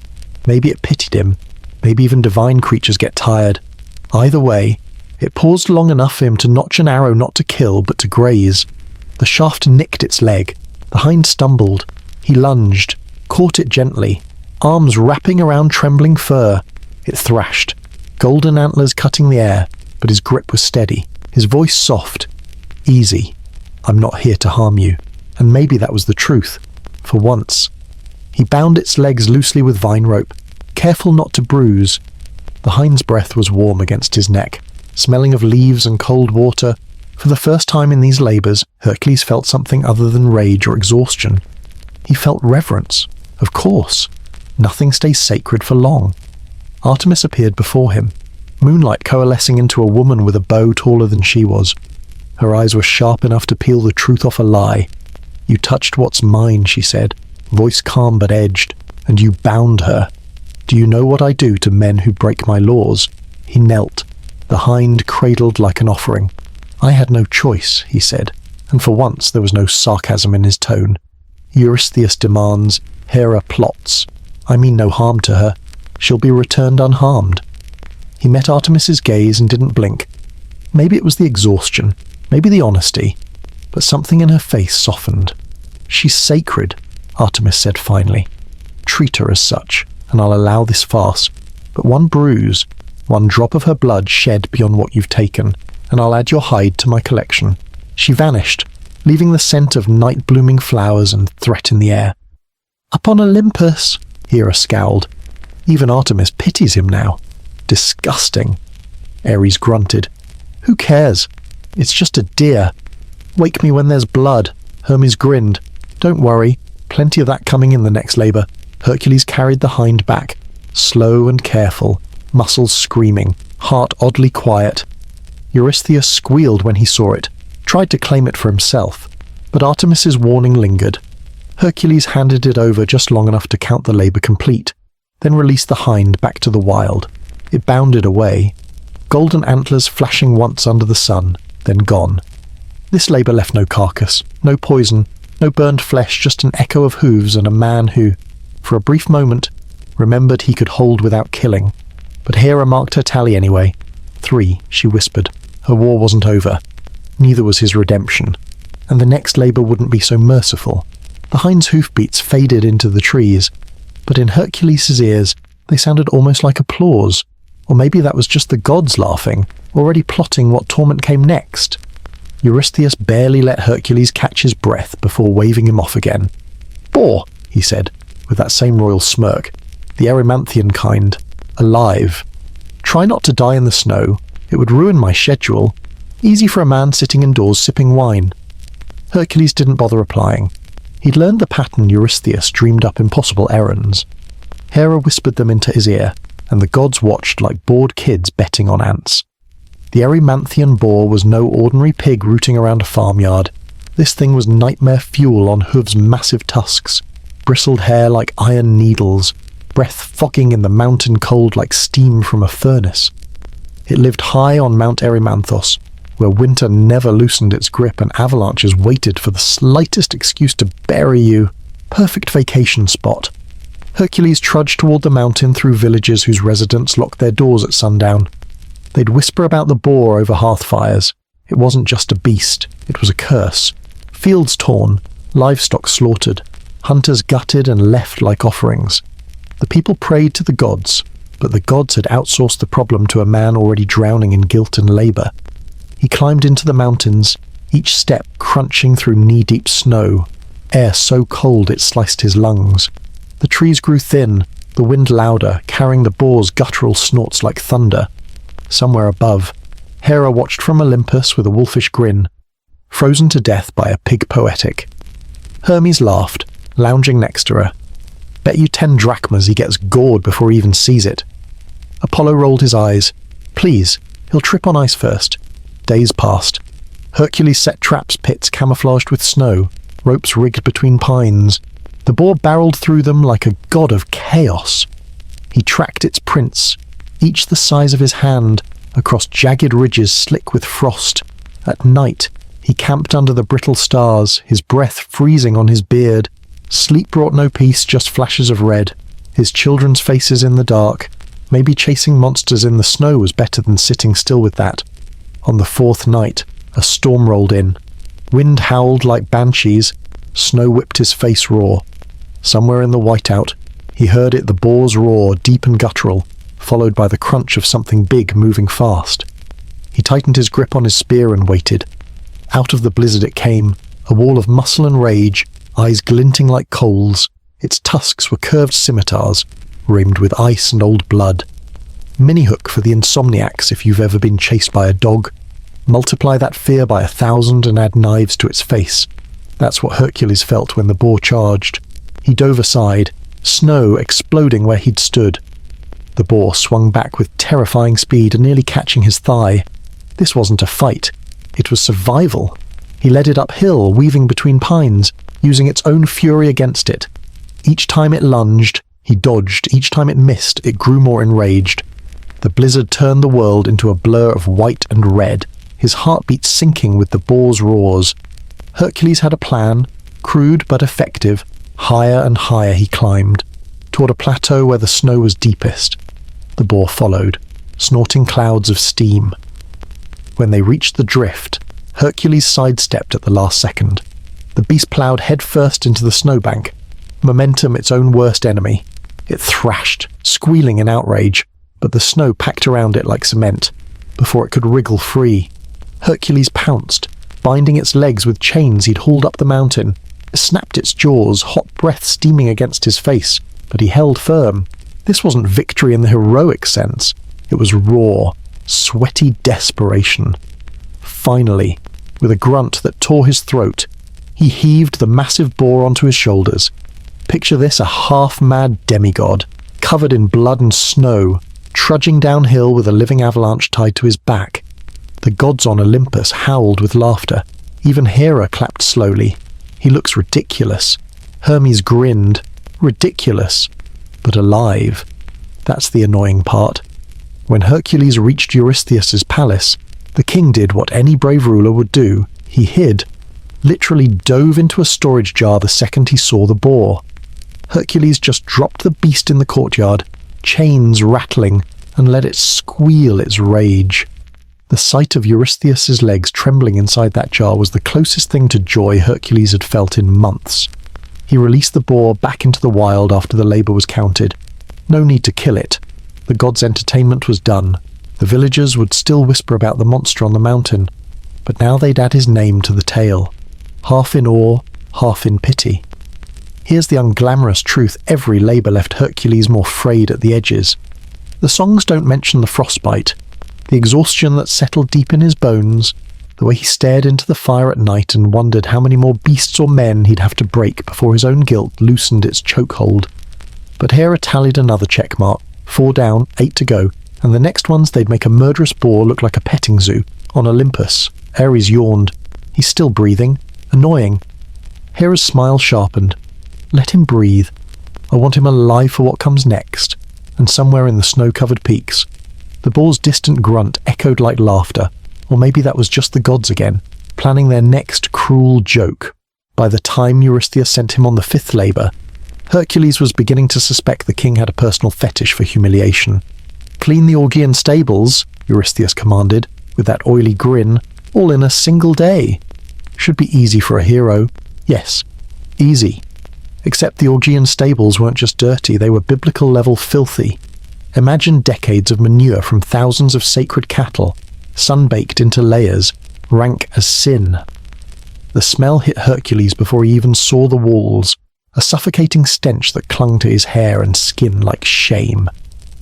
S1: Maybe it pitied him. Maybe even divine creatures get tired. Either way, it paused long enough for him to notch an arrow not to kill, but to graze. The shaft nicked its leg. The hind stumbled. He lunged, caught it gently, arms wrapping around trembling fur. It thrashed, golden antlers cutting the air, but his grip was steady, his voice soft. Easy. I'm not here to harm you. and maybe that was the truth, for once. He bound its legs loosely with vine rope, careful not to bruise. The hind's breath was warm against his neck, smelling of leaves and cold water. For the first time in these labours, Hercules felt something other than rage or exhaustion. He felt reverence. Of course. Nothing stays sacred for long. Artemis appeared before him, moonlight coalescing into a woman with a bow taller than she was. Her eyes were sharp enough to peel the truth off a lie. "You touched what's mine," she said, voice calm but edged, "and you bound her. Do you know what I do to men who break my laws?" He knelt, the hind cradled like an offering. "I had no choice," he said, and for once there was no sarcasm in his tone. "Eurystheus demands, Hera plots. I mean no harm to her. She'll be returned unharmed." He met Artemis's gaze and didn't blink. Maybe it was the exhaustion, maybe the honesty, but something in her face softened. "She's sacred," Artemis said finally. "Treat her as such, and I'll allow this farce. But one bruise, one drop of her blood shed beyond what you've taken, and I'll add your hide to my collection." She vanished, leaving the scent of night-blooming flowers and threat in the air. "Up on Olympus," Hera scowled. Even Artemis pities him now. "Disgusting." Ares grunted. "Who cares? It's just a deer. Wake me when there's blood." Hermes grinned. "Don't worry, plenty of that coming in the next labour." Hercules carried the hind back, slow and careful, muscles screaming, heart oddly quiet. Eurystheus squealed when he saw it, tried to claim it for himself, but Artemis's warning lingered. Hercules handed it over just long enough to count the labour complete, then released the hind back to the wild. It bounded away, golden antlers flashing once under the sun, then gone. This labour left no carcass, no poison, no burned flesh, just an echo of hooves and a man who, for a brief moment, remembered he could hold without killing. But Hera marked her tally anyway. 3, she whispered. Her war wasn't over. Neither was his redemption. And the next labour wouldn't be so merciful. The hind's hoofbeats faded into the trees, but in Hercules' ears they sounded almost like applause. Or maybe that was just the gods laughing, already plotting what torment came next. Eurystheus barely let Hercules catch his breath before waving him off again. "Boar," he said, with that same royal smirk, "the Erymanthian kind, alive. Try not to die in the snow, it would ruin my schedule. Easy for a man sitting indoors sipping wine." Hercules didn't bother replying. He'd learned the pattern Eurystheus dreamed up impossible errands. Hera whispered them into his ear, and the gods watched like bored kids betting on ants. The Erymanthian boar was no ordinary pig rooting around a farmyard. This thing was nightmare fuel on hooves' massive tusks, bristled hair like iron needles, breath fogging in the mountain cold like steam from a furnace. It lived high on Mount Erymanthos, where winter never loosened its grip and avalanches waited for the slightest excuse to bury you. Perfect vacation spot. Hercules trudged toward the mountain through villages whose residents locked their doors at sundown. They'd whisper about the boar over hearth fires. It wasn't just a beast, it was a curse. Fields torn, livestock slaughtered, hunters gutted and left like offerings. The people prayed to the gods, but the gods had outsourced the problem to a man already drowning in guilt and labour. He climbed into the mountains, each step crunching through knee-deep snow, air so cold it sliced his lungs. The trees grew thin, the wind louder, carrying the boar's guttural snorts like thunder. Somewhere above, Hera watched from Olympus with a wolfish grin, frozen to death by a pig poetic. Hermes laughed, lounging next to her. "Bet you 10 drachmas he gets gored before he even sees it." Apollo rolled his eyes. "Please, he'll trip on ice first." Days passed. Hercules set traps pits camouflaged with snow, ropes rigged between pines. The boar barreled through them like a god of chaos. He tracked its prints, each the size of his hand, across jagged ridges slick with frost. At night, he camped under the brittle stars, his breath freezing on his beard. Sleep brought no peace, just flashes of red. His children's faces in the dark. Maybe chasing monsters in the snow was better than sitting still with that. On the 4th night, a storm rolled in. Wind howled like banshees. Snow whipped his face raw. Somewhere in the whiteout, he heard it, the boar's roar, deep and guttural, followed by the crunch of something big moving fast. He tightened his grip on his spear and waited. Out of the blizzard it came, a wall of muscle and rage, eyes glinting like coals. Its tusks were curved scimitars, rimmed with ice and old blood. Mini-hook for the insomniacs if you've ever been chased by a dog. Multiply that fear by 1,000 and add knives to its face. That's what Hercules felt when the boar charged. He dove aside, snow exploding where he'd stood. The boar swung back with terrifying speed, nearly catching his thigh. This wasn't a fight. It was survival. He led it uphill, weaving between pines, using its own fury against it. Each time it lunged, he dodged. Each time it missed, it grew more enraged. The blizzard turned the world into a blur of white and red, his heartbeat sinking with the boar's roars. Hercules had a plan, crude but effective. Higher and higher he climbed, toward a plateau where the snow was deepest. The boar followed, snorting clouds of steam. When they reached the drift, Hercules sidestepped at the last second. The beast ploughed headfirst into the snowbank, momentum its own worst enemy. It thrashed, squealing in outrage, but the snow packed around it like cement. Before it could wriggle free, Hercules pounced, binding its legs with chains he'd hauled up the mountain. It snapped its jaws, hot breath steaming against his face, but he held firm. This wasn't victory in the heroic sense. It was raw, sweaty desperation. Finally, with a grunt that tore his throat, he heaved the massive boar onto his shoulders. Picture this, a half-mad demigod, covered in blood and snow, trudging downhill with a living avalanche tied to his back. The gods on Olympus howled with laughter. Even Hera clapped slowly. He looks ridiculous. Hermes grinned. Ridiculous, but alive. That's the annoying part. When Hercules reached Eurystheus's palace, the king did what any brave ruler would do. He hid. Literally dove into a storage jar the second he saw the boar. Hercules just dropped the beast in the courtyard, chains rattling, and let it squeal its rage. The sight of Eurystheus's legs trembling inside that jar was the closest thing to joy Hercules had felt in months. He released the boar back into the wild after the labour was counted. No need to kill it. The god's entertainment was done. The villagers would still whisper about the monster on the mountain, but now they'd add his name to the tale, half in awe, half in pity. Here's the unglamorous truth: every labour left Hercules more frayed at the edges. The songs don't mention the frostbite, the exhaustion that settled deep in his bones, the way he stared into the fire at night and wondered how many more beasts or men he'd have to break before his own guilt loosened its chokehold. But Hera tallied another checkmark, 4 down, 8 to go, and the next ones they'd make a murderous boar look like a petting zoo on Olympus. Ares yawned. He's still breathing. Annoying. Hera's smile sharpened. Let him breathe. I want him alive for what comes next. And somewhere in the snow-covered peaks, the boar's distant grunt echoed like laughter, or maybe that was just the gods again, planning their next cruel joke. By the time Eurystheus sent him on the 5th labour, Hercules was beginning to suspect the king had a personal fetish for humiliation. Clean the Augean stables, Eurystheus commanded, with that oily grin, all in a single day. Should be easy for a hero. Yes, easy. Except the Augean stables weren't just dirty, they were biblical-level filthy. Imagine decades of manure from thousands of sacred cattle, sun-baked into layers, rank as sin. The smell hit Hercules before he even saw the walls, a suffocating stench that clung to his hair and skin like shame.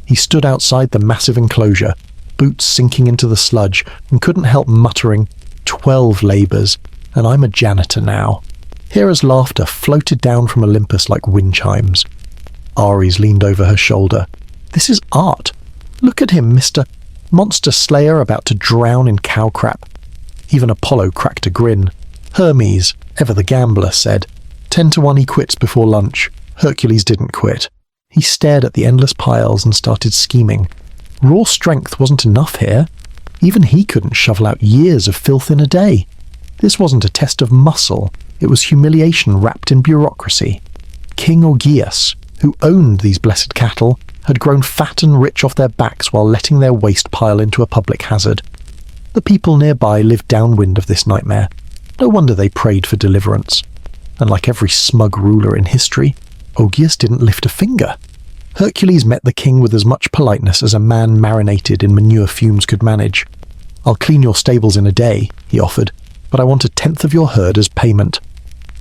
S1: He stood outside the massive enclosure, boots sinking into the sludge, and couldn't help muttering, 12 labours, and I'm a janitor now. Hera's laughter floated down from Olympus like wind chimes. Ares leaned over her shoulder. This is art. Look at him, Mr. Monster Slayer about to drown in cow crap. Even Apollo cracked a grin. Hermes, ever the gambler, said, 10 to 1 he quits before lunch. Hercules didn't quit. He stared at the endless piles and started scheming. Raw strength wasn't enough here. Even he couldn't shovel out years of filth in a day. This wasn't a test of muscle. It was humiliation wrapped in bureaucracy. King Augeas, who owned these blessed cattle, had grown fat and rich off their backs while letting their waste pile into a public hazard. The people nearby lived downwind of this nightmare. No wonder they prayed for deliverance. And like every smug ruler in history, Augeas didn't lift a finger. Hercules met the king with as much politeness as a man marinated in manure fumes could manage. I'll clean your stables in a day, he offered. but I want 1/10 of your herd as payment."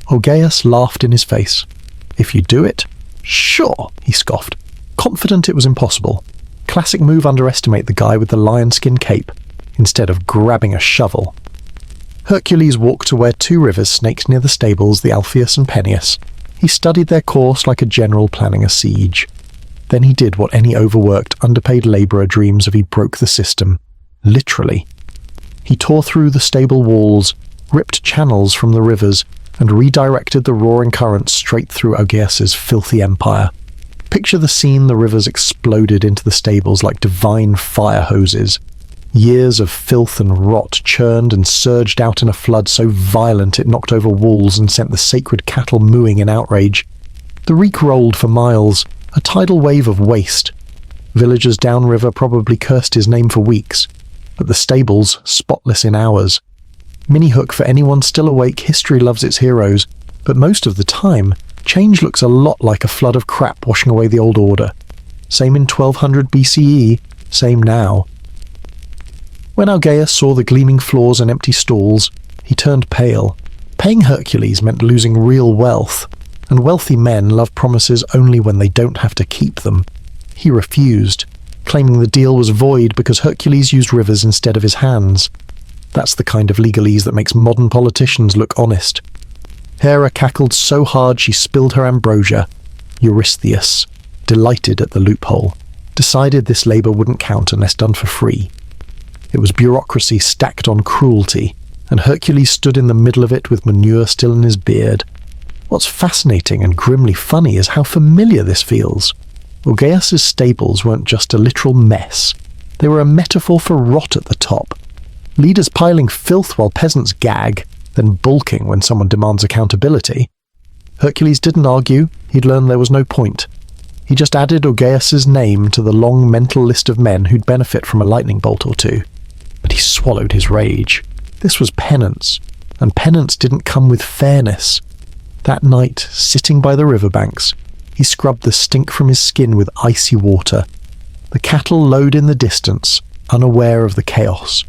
S1: Augeas laughed in his face. "If you do it?" "Sure," he scoffed, confident it was impossible. Classic move: underestimate the guy with the lion skin cape, instead of grabbing a shovel. Hercules walked to where 2 rivers snaked near the stables, the Alpheus and Peneus. He studied their course like a general planning a siege. Then he did what any overworked, underpaid labourer dreams of: he broke the system. Literally. He tore through the stable walls, ripped channels from the rivers, and redirected the roaring currents straight through Augeas's filthy empire. Picture the scene: the rivers exploded into the stables like divine fire hoses. Years of filth and rot churned and surged out in a flood so violent it knocked over walls and sent the sacred cattle mooing in outrage. The reek rolled for miles, a tidal wave of waste. Villagers downriver probably cursed his name for weeks, but the stables spotless in hours. Mini-hook for anyone still awake: history loves its heroes, but most of the time, change looks a lot like a flood of crap washing away the old order. Same in 1200 BCE, same now. When Augeas saw the gleaming floors and empty stalls, he turned pale. Paying Hercules meant losing real wealth, and wealthy men love promises only when they don't have to keep them. He refused, claiming the deal was void because Hercules used rivers instead of his hands. That's the kind of legalese that makes modern politicians look honest. Hera cackled so hard she spilled her ambrosia. Eurystheus, delighted at the loophole, decided this labour wouldn't count unless done for free. It was bureaucracy stacked on cruelty, and Hercules stood in the middle of it with manure still in his beard. What's fascinating and grimly funny is how familiar this feels. Augeas's stables weren't just a literal mess. They were a metaphor for rot at the top. Leaders piling filth while peasants gag, then bulking when someone demands accountability. Hercules didn't argue. He'd learned there was no point. He just added Augeas's name to the long mental list of men who'd benefit from a lightning bolt or two. But he swallowed his rage. This was penance, and penance didn't come with fairness. That night, sitting by the riverbanks, he scrubbed the stink from his skin with icy water. The cattle lowed in the distance, unaware of the chaos.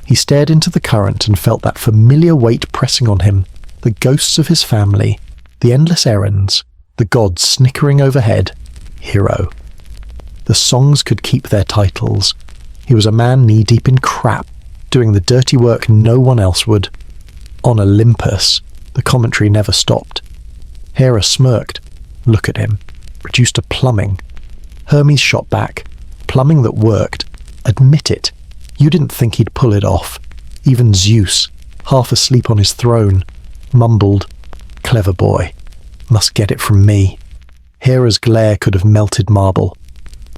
S1: He stared into the current and felt that familiar weight pressing on him, the ghosts of his family, the endless errands, the gods snickering overhead. Hero. The songs could keep their titles. He was a man knee-deep in crap, doing the dirty work no one else would. On Olympus, the commentary never stopped. Hera smirked. Look at him. Produced a plumbing. Hermes shot back. Plumbing that worked. Admit it. You didn't think he'd pull it off. Even Zeus, half asleep on his throne, mumbled, "Clever boy. Must get it from me." Hera's glare could have melted marble.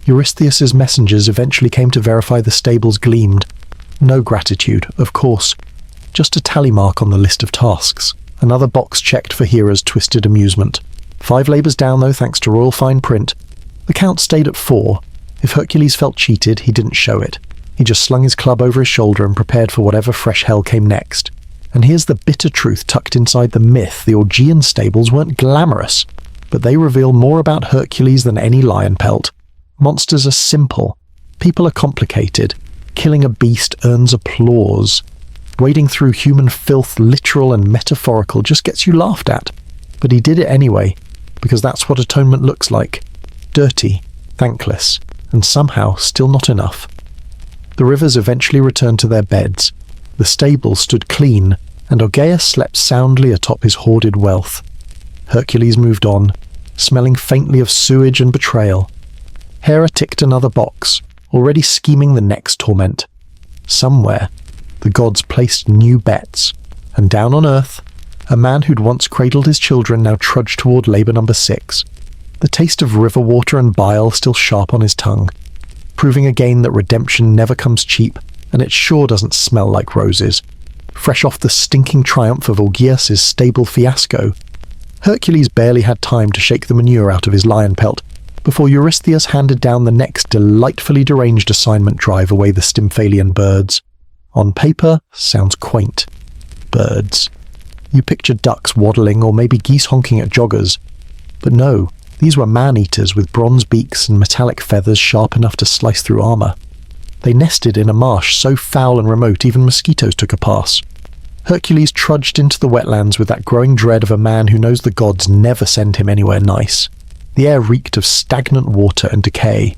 S1: Eurystheus's messengers eventually came to verify the stables gleamed. No gratitude, of course. Just a tally mark on the list of tasks. Another box checked for Hera's twisted amusement. 5 labours down, though, thanks to royal fine print. The count stayed at 4. If Hercules felt cheated, he didn't show it. He just slung his club over his shoulder and prepared for whatever fresh hell came next. And here's the bitter truth tucked inside the myth: the Augean stables weren't glamorous, but they reveal more about Hercules than any lion pelt. Monsters are simple. People are complicated. Killing a beast earns applause. Wading through human filth, literal and metaphorical, just gets you laughed at. But he did it anyway, because that's what atonement looks like. Dirty, thankless, and somehow still not enough. The rivers eventually returned to their beds. The stables stood clean, and Augeas slept soundly atop his hoarded wealth. Hercules moved on, smelling faintly of sewage and betrayal. Hera ticked another box, already scheming the next torment. Somewhere, the gods placed new bets, and down on Earth, a man who'd once cradled his children now trudged toward labour number 6, the taste of river water and bile still sharp on his tongue, proving again that redemption never comes cheap, and it sure doesn't smell like roses. Fresh off the stinking triumph of Augeas's stable fiasco, Hercules barely had time to shake the manure out of his lion pelt before Eurystheus handed down the next delightfully deranged assignment: drive away the Stymphalian birds. On paper, sounds quaint. Birds. You picture ducks waddling or maybe geese honking at joggers. But no, these were man-eaters with bronze beaks and metallic feathers sharp enough to slice through armour. They nested in a marsh so foul and remote even mosquitoes took a pass. Hercules trudged into the wetlands with that growing dread of a man who knows the gods never send him anywhere nice. The air reeked of stagnant water and decay.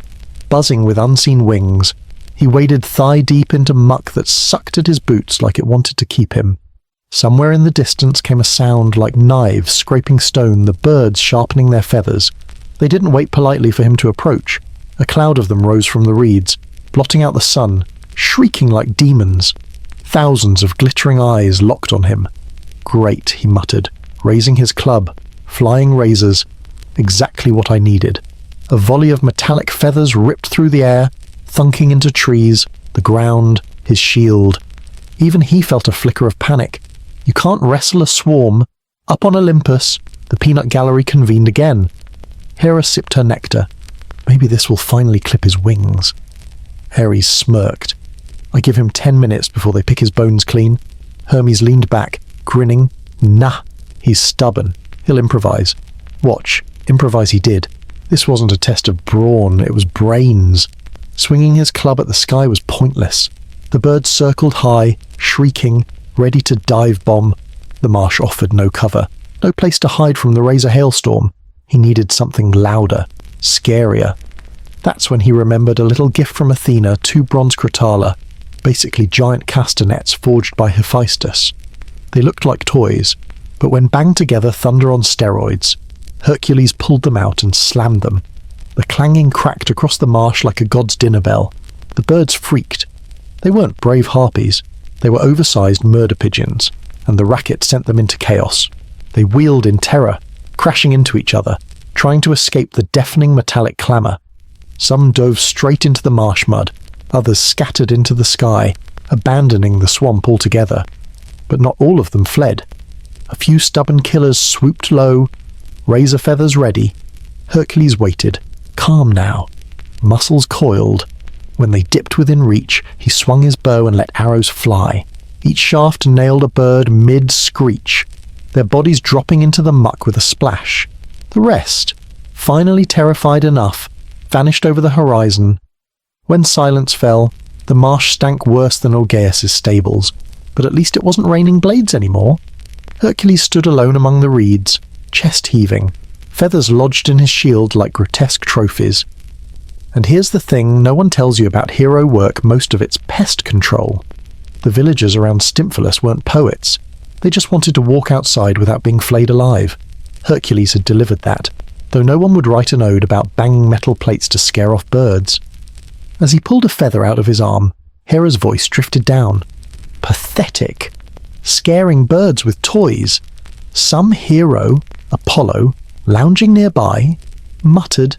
S1: Buzzing with unseen wings, he waded thigh-deep into muck that sucked at his boots like it wanted to keep him. Somewhere in the distance came a sound like knives scraping stone, the birds sharpening their feathers. They didn't wait politely for him to approach. A cloud of them rose from the reeds, blotting out the sun, shrieking like demons. Thousands of glittering eyes locked on him. "Great," he muttered, raising his club. "Flying razors. Exactly what I needed." A volley of metallic feathers ripped through the air, thunking into trees, the ground, his shield. Even he felt a flicker of panic. You can't wrestle a swarm. Up on Olympus, the peanut gallery convened again. Hera sipped her nectar. Maybe this will finally clip his wings. Ares smirked. "I give him 10 minutes before they pick his bones clean." Hermes leaned back, grinning. "Nah, he's stubborn. He'll improvise." Watch. Improvise he did. This wasn't a test of brawn, it was brains. Swinging his club at the sky was pointless. The birds circled high, shrieking, ready to dive bomb. The marsh offered no cover, no place to hide from the razor hailstorm. He needed something louder, scarier. That's when he remembered a little gift from Athena, 2 bronze crotala, basically giant castanets forged by Hephaestus. They looked like toys, but when banged together thunder on steroids. Hercules pulled them out and slammed them. The clanging cracked across the marsh like a god's dinner bell. The birds freaked. They weren't brave harpies. They were oversized murder pigeons, and the racket sent them into chaos. They wheeled in terror, crashing into each other, trying to escape the deafening metallic clamour. Some dove straight into the marsh mud, others scattered into the sky, abandoning the swamp altogether. But not all of them fled. A few stubborn killers swooped low, razor feathers ready. Hercules waited, calm now, muscles coiled. When they dipped within reach, he swung his bow and let arrows fly. Each shaft nailed a bird mid-screech, their bodies dropping into the muck with a splash. The rest, finally terrified enough, vanished over the horizon. When silence fell, the marsh stank worse than Augeas' stables, but at least it wasn't raining blades anymore. Hercules stood alone among the reeds, chest heaving, feathers lodged in his shield like grotesque trophies. And here's the thing no one tells you about hero work, most of it's pest control. The villagers around Stymphalus weren't poets. They just wanted to walk outside without being flayed alive. Hercules had delivered that, though no one would write an ode about banging metal plates to scare off birds. As he pulled a feather out of his arm, Hera's voice drifted down. Pathetic. Scaring birds with toys. Some hero, Apollo, lounging nearby, muttered,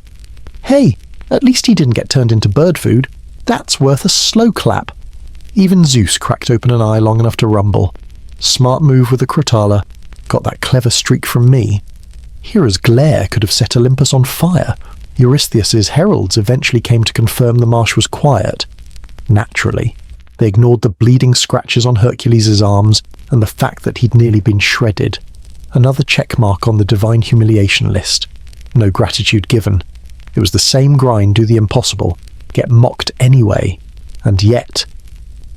S1: "Hey, at least he didn't get turned into bird food. That's worth a slow clap." Even Zeus cracked open an eye long enough to rumble. Smart move with the crotala. Got that clever streak from me. Hera's glare could have set Olympus on fire. Eurystheus's heralds eventually came to confirm the marsh was quiet. Naturally, they ignored the bleeding scratches on Hercules' arms and the fact that he'd nearly been shredded. Another check mark on the divine humiliation list. No gratitude given. It was the same grind, do the impossible, get mocked anyway. And yet,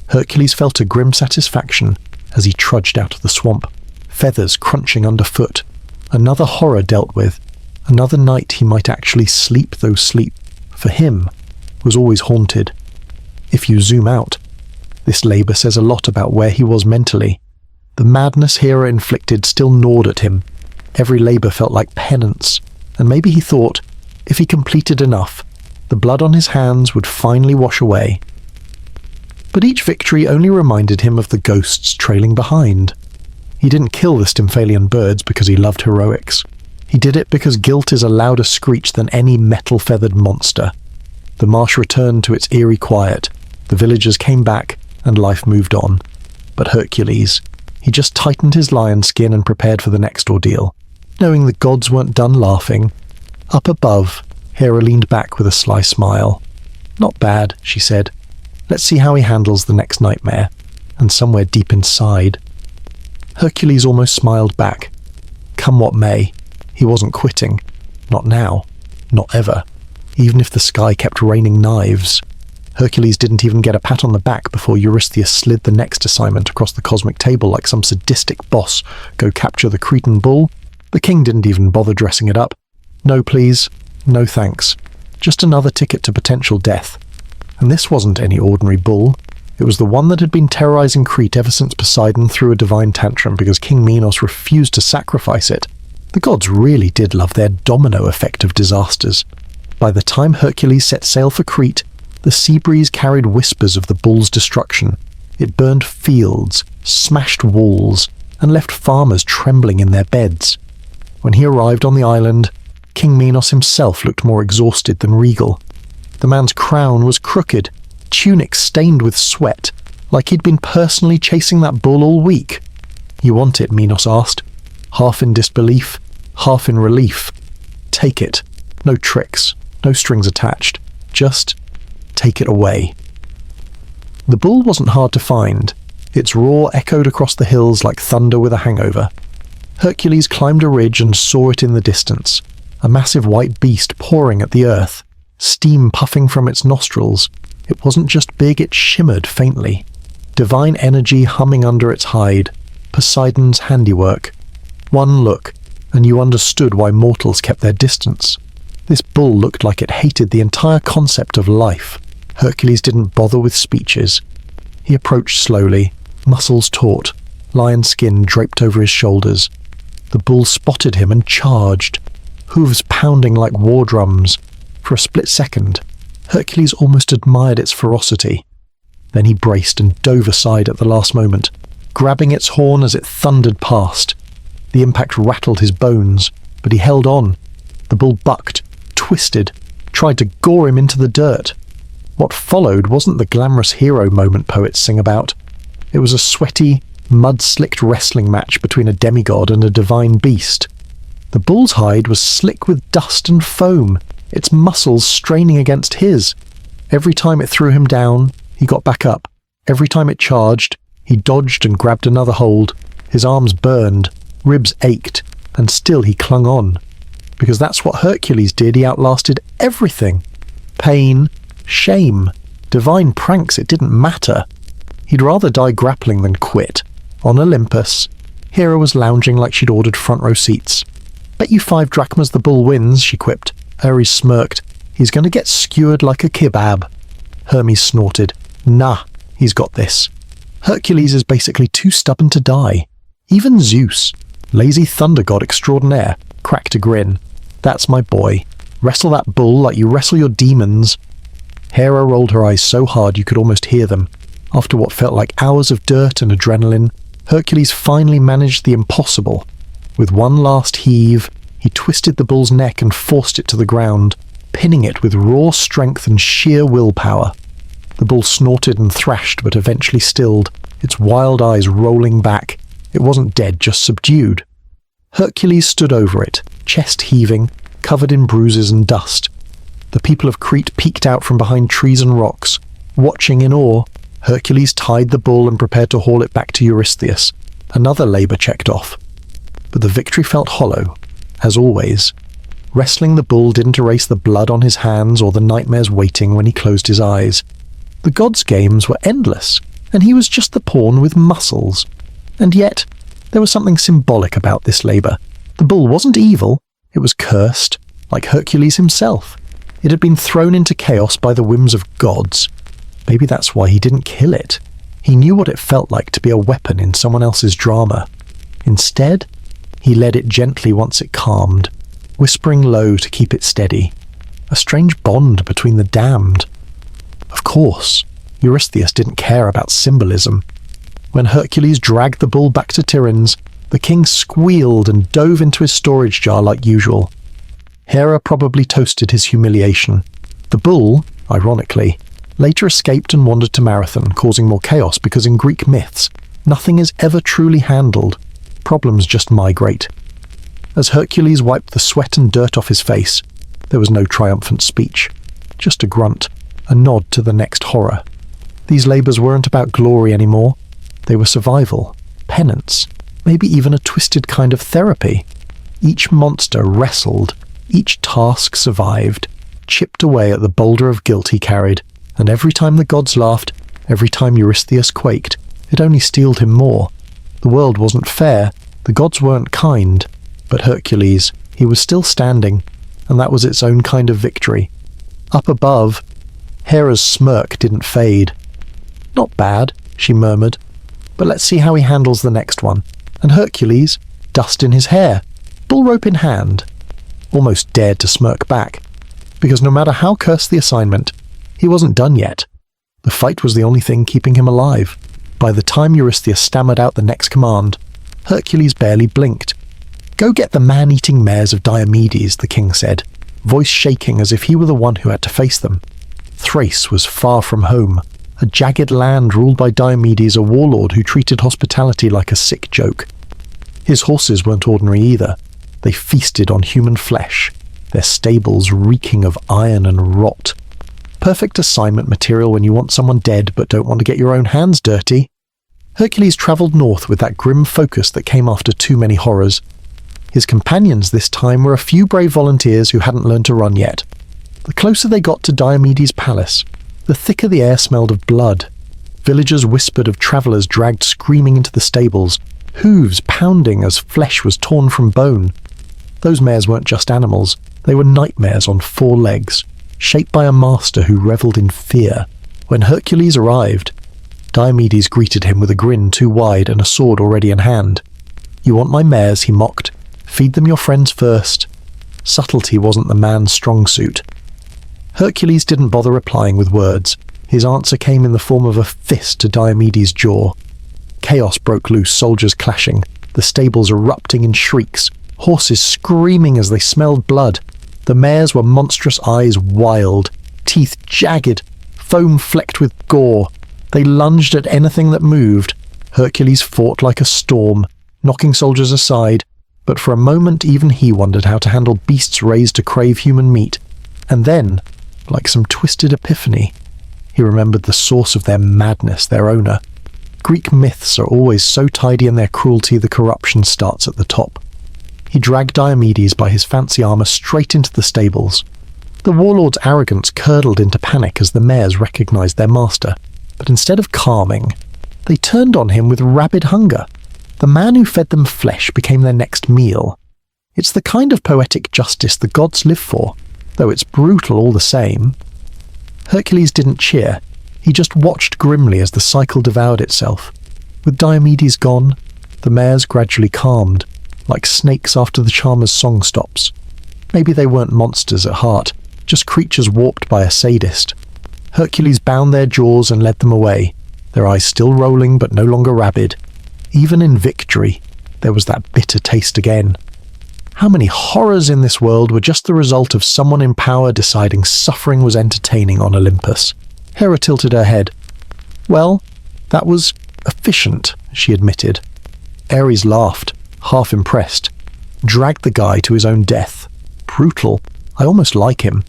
S1: Hercules felt a grim satisfaction as he trudged out of the swamp, feathers crunching underfoot. Another horror dealt with. Another night he might actually sleep, though sleep, for him, was always haunted. If you zoom out, this labour says a lot about where he was mentally. The madness Hera inflicted still gnawed at him. Every labour felt like penance, and maybe he thought, if he completed enough, the blood on his hands would finally wash away. But each victory only reminded him of the ghosts trailing behind. He didn't kill the Stymphalian birds because he loved heroics. He did it because guilt is a louder screech than any metal-feathered monster. The marsh returned to its eerie quiet. The villagers came back, and life moved on. But Hercules, he just tightened his lion skin and prepared for the next ordeal, knowing the gods weren't done laughing. Up above, Hera leaned back with a sly smile. "Not bad," she said. "Let's see how he handles the next nightmare." And somewhere deep inside, Hercules almost smiled back. Come what may, he wasn't quitting. Not now. Not ever. Even if the sky kept raining knives. Hercules didn't even get a pat on the back before Eurystheus slid the next assignment across the cosmic table like some sadistic boss. Go capture the Cretan bull. The king didn't even bother dressing it up. No please, no thanks. Just another ticket to potential death. And this wasn't any ordinary bull. It was the one that had been terrorizing Crete ever since Poseidon threw a divine tantrum because King Minos refused to sacrifice it. The gods really did love their domino effect of disasters. By the time Hercules set sail for Crete, the sea breeze carried whispers of the bull's destruction. It burned fields, smashed walls, and left farmers trembling in their beds. When he arrived on the island, King Minos himself looked more exhausted than regal. The man's crown was crooked, tunic stained with sweat, like he'd been personally chasing that bull all week. "You want it?" Minos asked, half in disbelief, half in relief. "Take it. No tricks, no strings attached. Just take it away." The bull wasn't hard to find. Its roar echoed across the hills like thunder with a hangover. Hercules climbed a ridge and saw it in the distance, a massive white beast pouring at the earth, steam puffing from its nostrils. It wasn't just big, it shimmered faintly. Divine energy humming under its hide, Poseidon's handiwork. One look, and you understood why mortals kept their distance. This bull looked like it hated the entire concept of life. Hercules didn't bother with speeches. He approached slowly, muscles taut, lion skin draped over his shoulders. The bull spotted him and charged, hooves pounding like war drums. For a split second, Hercules almost admired its ferocity. Then he braced and dove aside at the last moment, grabbing its horn as it thundered past. The impact rattled his bones, but he held on. The bull bucked, twisted, tried to gore him into the dirt. What followed wasn't the glamorous hero moment poets sing about. It was a sweaty, mud-slicked wrestling match between a demigod and a divine beast. The bull's hide was slick with dust and foam, its muscles straining against his. Every time it threw him down, he got back up. Every time it charged, he dodged and grabbed another hold. His arms burned, ribs ached, and still he clung on. Because that's what Hercules did. He outlasted everything. Pain, shame, divine pranks, it didn't matter. He'd rather die grappling than quit. On Olympus, Hera was lounging like she'd ordered front row seats. "Bet you 5 drachmas the bull wins," she quipped. Ares smirked. "He's going to get skewered like a kebab." Hermes snorted. "Nah, he's got this." Hercules is basically too stubborn to die. Even Zeus, lazy thunder god extraordinaire, cracked a grin. "That's my boy. Wrestle that bull like you wrestle your demons." Hera rolled her eyes so hard you could almost hear them. After what felt like hours of dirt and adrenaline, Hercules finally managed the impossible. With one last heave, he twisted the bull's neck and forced it to the ground, pinning it with raw strength and sheer willpower. The bull snorted and thrashed, but eventually stilled, its wild eyes rolling back. It wasn't dead, just subdued. Hercules stood over it, chest heaving, covered in bruises and dust. The people of Crete peeked out from behind trees and rocks. Watching in awe, Hercules tied the bull and prepared to haul it back to Eurystheus. Another labour checked off. But the victory felt hollow, as always. Wrestling the bull didn't erase the blood on his hands or the nightmares waiting when he closed his eyes. The gods' games were endless, and he was just the pawn with muscles. And yet, there was something symbolic about this labour. The bull wasn't evil, it was cursed, like Hercules himself. It had been thrown into chaos by the whims of gods. Maybe that's why he didn't kill it. He knew what it felt like to be a weapon in someone else's drama. Instead, he led it gently once it calmed, whispering low to keep it steady. A strange bond between the damned. Of course, Eurystheus didn't care about symbolism. When Hercules dragged the bull back to Tiryns, the king squealed and dove into his storage jar like usual. Hera probably toasted his humiliation. The bull, ironically, later escaped and wandered to Marathon, causing more chaos because in Greek myths, nothing is ever truly handled. Problems just migrate. As Hercules wiped the sweat and dirt off his face, there was no triumphant speech. Just a grunt, a nod to the next horror. These labours weren't about glory anymore. They were survival, penance, maybe even a twisted kind of therapy. Each monster wrestled, each task survived, chipped away at the boulder of guilt he carried, And every time the gods laughed, every time Eurystheus quaked, it only steeled him more. The world wasn't fair, the gods weren't kind, but Hercules, he was still standing, and that was its own kind of victory. Up above, Hera's smirk didn't fade. "Not bad," she murmured, "but let's see how he handles the next one." And Hercules, dust in his hair, bull rope in hand, almost dared to smirk back, because no matter how cursed the assignment, he wasn't done yet. The fight was the only thing keeping him alive. By the time Eurystheus stammered out the next command, Hercules barely blinked. "Go get the man-eating mares of Diomedes," the king said, voice shaking as if he were the one who had to face them. Thrace was far from home, a jagged land ruled by Diomedes, a warlord who treated hospitality like a sick joke. His horses weren't ordinary either. They feasted on human flesh, their stables reeking of iron and rot. Perfect assignment material when you want someone dead but don't want to get your own hands dirty. Hercules travelled north with that grim focus that came after too many horrors. His companions this time were a few brave volunteers who hadn't learned to run yet. The closer they got to Diomedes' palace, the thicker the air smelled of blood. Villagers whispered of travellers dragged screaming into the stables, hooves pounding as flesh was torn from bone. Those mares weren't just animals, they were nightmares on 4 legs, shaped by a master who revelled in fear. When Hercules arrived, Diomedes greeted him with a grin too wide and a sword already in hand. "You want my mares," he mocked. "Feed them your friends first." Subtlety wasn't the man's strong suit. Hercules didn't bother replying with words. His answer came in the form of a fist to Diomedes' jaw. Chaos broke loose, soldiers clashing, the stables erupting in shrieks, horses screaming as they smelled blood. The mares were monstrous eyes wild, teeth jagged, foam flecked with gore. They lunged at anything that moved. Hercules fought like a storm, knocking soldiers aside, but for a moment even he wondered how to handle beasts raised to crave human meat. And then, like some twisted epiphany, he remembered the source of their madness, their owner. Greek myths are always so tidy in their cruelty the corruption starts at the top. He dragged Diomedes by his fancy armour straight into the stables. The warlord's arrogance curdled into panic as the mares recognised their master, but instead of calming, they turned on him with rabid hunger. The man who fed them flesh became their next meal. It's the kind of poetic justice the gods live for, though it's brutal all the same. Hercules didn't cheer. He just watched grimly as the cycle devoured itself. With Diomedes gone, the mares gradually calmed, like snakes after the charmer's song stops. Maybe they weren't monsters at heart, just creatures warped by a sadist. Hercules bound their jaws and led them away, their eyes still rolling but no longer rabid. Even in victory, there was that bitter taste again. How many horrors in this world were just the result of someone in power deciding suffering was entertaining on Olympus? Hera tilted her head. "Well, that was efficient," she admitted. Ares laughed, half impressed. "Dragged the guy to his own death. Brutal. I almost like him."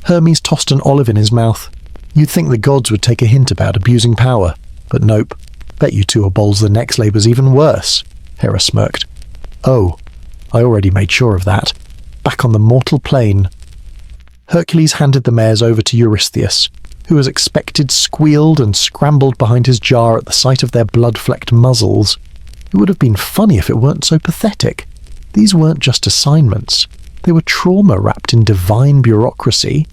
S1: Hermes tossed an olive in his mouth. "You'd think the gods would take a hint about abusing power, but nope. Bet you 2 are bowls the next labour's even worse." Hera smirked. "Oh, I already made sure of that." Back on the mortal plane, Hercules handed the mares over to Eurystheus, who as expected squealed and scrambled behind his jar at the sight of their blood-flecked muzzles. It would have been funny if it weren't so pathetic. These weren't just assignments. They were trauma wrapped in divine bureaucracy.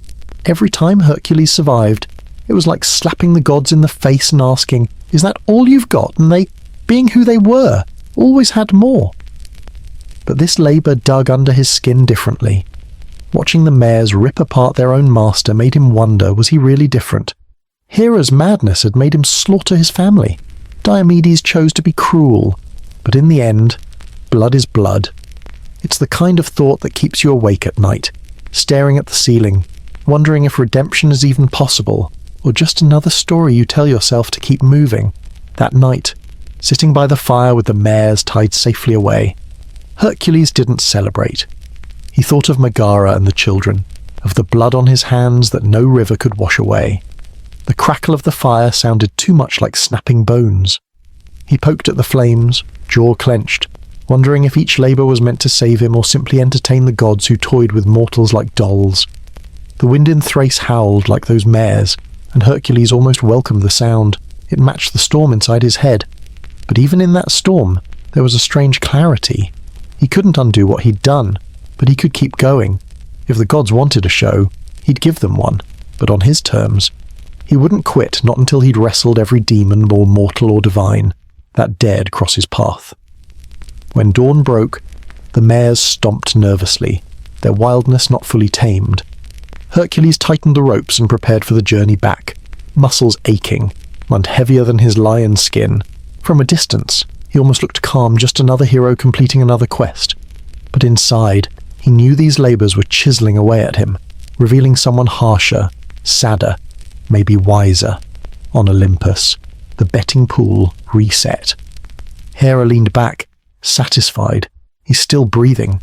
S1: Every time Hercules survived, it was like slapping the gods in the face and asking, "Is that all you've got?" And they, being who they were, always had more. But this labour dug under his skin differently. Watching the mares rip apart their own master made him wonder, was he really different? Hera's madness had made him slaughter his family. Diomedes chose to be cruel, but in the end, blood is blood. It's the kind of thought that keeps you awake at night, staring at the ceiling, wondering if redemption is even possible, or just another story you tell yourself to keep moving. That night, sitting by the fire with the mares tied safely away, Hercules didn't celebrate. He thought of Megara and the children, of the blood on his hands that no river could wash away. The crackle of the fire sounded too much like snapping bones. He poked at the flames, jaw clenched, wondering if each labour was meant to save him or simply entertain the gods who toyed with mortals like dolls. The wind in Thrace howled like those mares, and Hercules almost welcomed the sound. It matched the storm inside his head. But even in that storm, there was a strange clarity. He couldn't undo what he'd done, but he could keep going. If the gods wanted a show, he'd give them one, but on his terms. He wouldn't quit, not until he'd wrestled every demon, more mortal or divine, that dared cross his path. When dawn broke, the mares stomped nervously, their wildness not fully tamed. Hercules tightened the ropes and prepared for the journey back, muscles aching, and heavier than his lion's skin. From a distance, he almost looked calm, just another hero completing another quest. But inside, he knew these labours were chiselling away at him, revealing someone harsher, sadder, maybe wiser. On Olympus, the betting pool reset. Hera leaned back, satisfied. He's still breathing.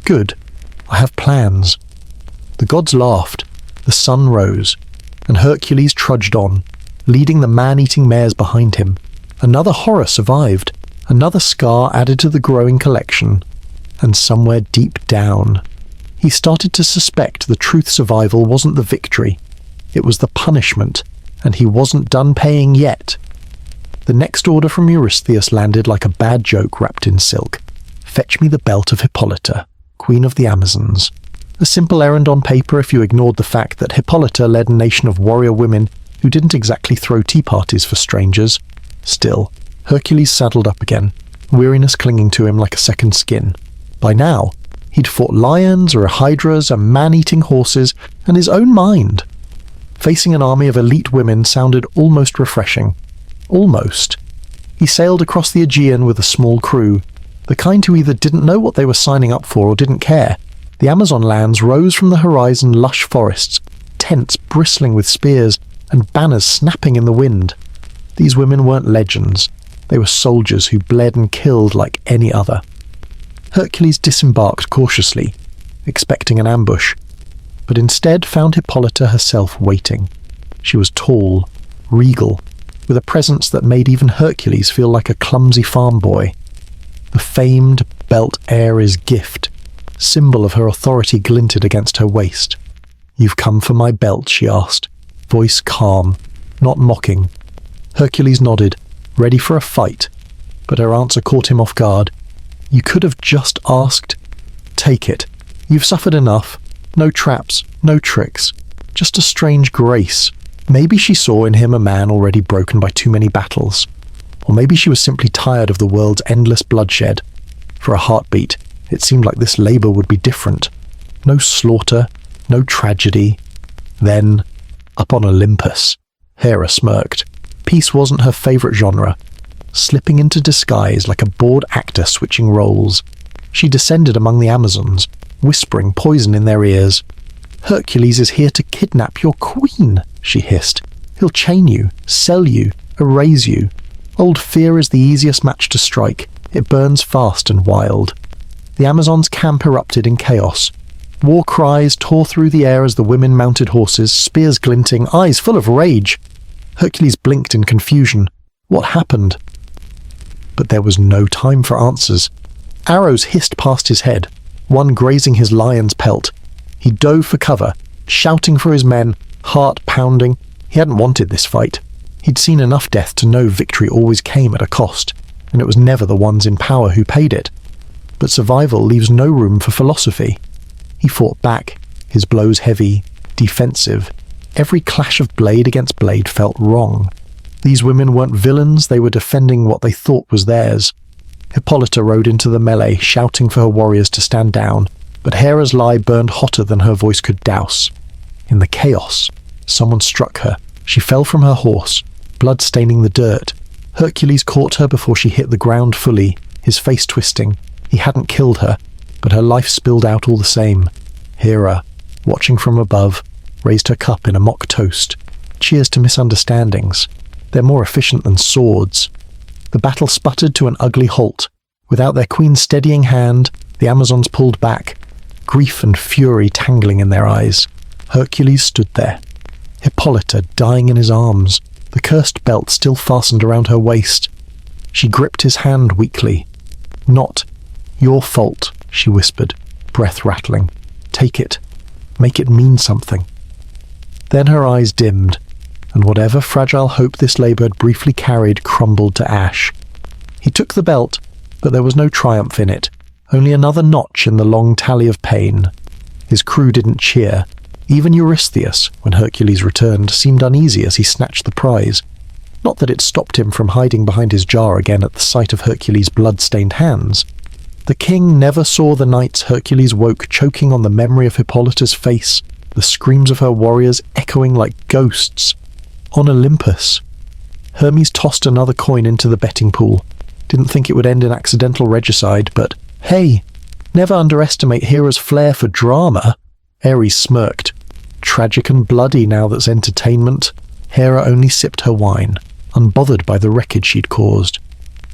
S1: Good. I have plans. The gods laughed, the sun rose, and Hercules trudged on, leading the man-eating mares behind him. Another horror survived, another scar added to the growing collection, and somewhere deep down, he started to suspect the truth survival wasn't the victory, it was the punishment, and he wasn't done paying yet. The next order from Eurystheus landed like a bad joke wrapped in silk. Fetch me the belt of Hippolyta, queen of the Amazons. A simple errand on paper if you ignored the fact that Hippolyta led a nation of warrior women who didn't exactly throw tea parties for strangers. Still, Hercules saddled up again, weariness clinging to him like a second skin. By now, he'd fought lions or hydras and man-eating horses and his own mind. Facing an army of elite women sounded almost refreshing. Almost. He sailed across the Aegean with a small crew, the kind who either didn't know what they were signing up for or didn't care. The Amazon lands rose from the horizon, lush forests, tents bristling with spears and banners snapping in the wind. These women weren't legends. They were soldiers who bled and killed like any other. Hercules disembarked cautiously, expecting an ambush, but instead found Hippolyta herself waiting. She was tall, regal, with a presence that made even Hercules feel like a clumsy farm boy. The famed belt Ares gift, symbol of her authority, glinted against her waist. "You've come for my belt?" she asked, voice calm, not mocking. Hercules nodded, ready for a fight, but her answer caught him off guard. "You could have just asked. Take it. You've suffered enough. No traps, no tricks. Just a strange grace." Maybe she saw in him a man already broken by too many battles. Or maybe she was simply tired of the world's endless bloodshed. For a heartbeat, it seemed like this labour would be different. No slaughter, no tragedy. Then, up on Olympus, Hera smirked. Peace wasn't her favourite genre. Slipping into disguise like a bored actor switching roles, she descended among the Amazons, whispering poison in their ears. "Hercules is here to kidnap your queen," she hissed. "He'll chain you, sell you, erase you. Old fear is the easiest match to strike. It burns fast and wild." The Amazons' camp erupted in chaos. War cries tore through the air as the women mounted horses, spears glinting, eyes full of rage. Hercules blinked in confusion. What happened? But there was no time for answers. Arrows hissed past his head, one grazing his lion's pelt. He dove for cover, shouting for his men, heart pounding. He hadn't wanted this fight. He'd seen enough death to know victory always came at a cost, and it was never the ones in power who paid it. But survival leaves no room for philosophy. He fought back, his blows heavy, defensive. Every clash of blade against blade felt wrong. These women weren't villains, they were defending what they thought was theirs. Hippolyta rode into the melee, shouting for her warriors to stand down, but Hera's lie burned hotter than her voice could douse. In the chaos, someone struck her. She fell from her horse, blood staining the dirt. Hercules caught her before she hit the ground fully, his face twisting. He hadn't killed her, but her life spilled out all the same. Hera, watching from above, raised her cup in a mock toast. Cheers to misunderstandings. They're more efficient than swords. The battle sputtered to an ugly halt. Without their queen's steadying hand, the Amazons pulled back, grief and fury tangling in their eyes. Hercules stood there, Hippolyta dying in his arms, the cursed belt still fastened around her waist. She gripped his hand weakly. "Not your fault," she whispered, breath rattling. "Take it. Make it mean something." Then her eyes dimmed, and whatever fragile hope this labour had briefly carried crumbled to ash. He took the belt, but there was no triumph in it, only another notch in the long tally of pain. His crew didn't cheer. Even Eurystheus, when Hercules returned, seemed uneasy as he snatched the prize. Not that it stopped him from hiding behind his jar again at the sight of Hercules' blood-stained hands. The king never saw the nights Hercules woke choking on the memory of Hippolyta's face, the screams of her warriors echoing like ghosts. On Olympus. Hermes tossed another coin into the betting pool. Didn't think it would end in accidental regicide, but hey, never underestimate Hera's flair for drama. Ares smirked. Tragic and bloody now that's entertainment. Hera only sipped her wine, unbothered by the wreckage she'd caused.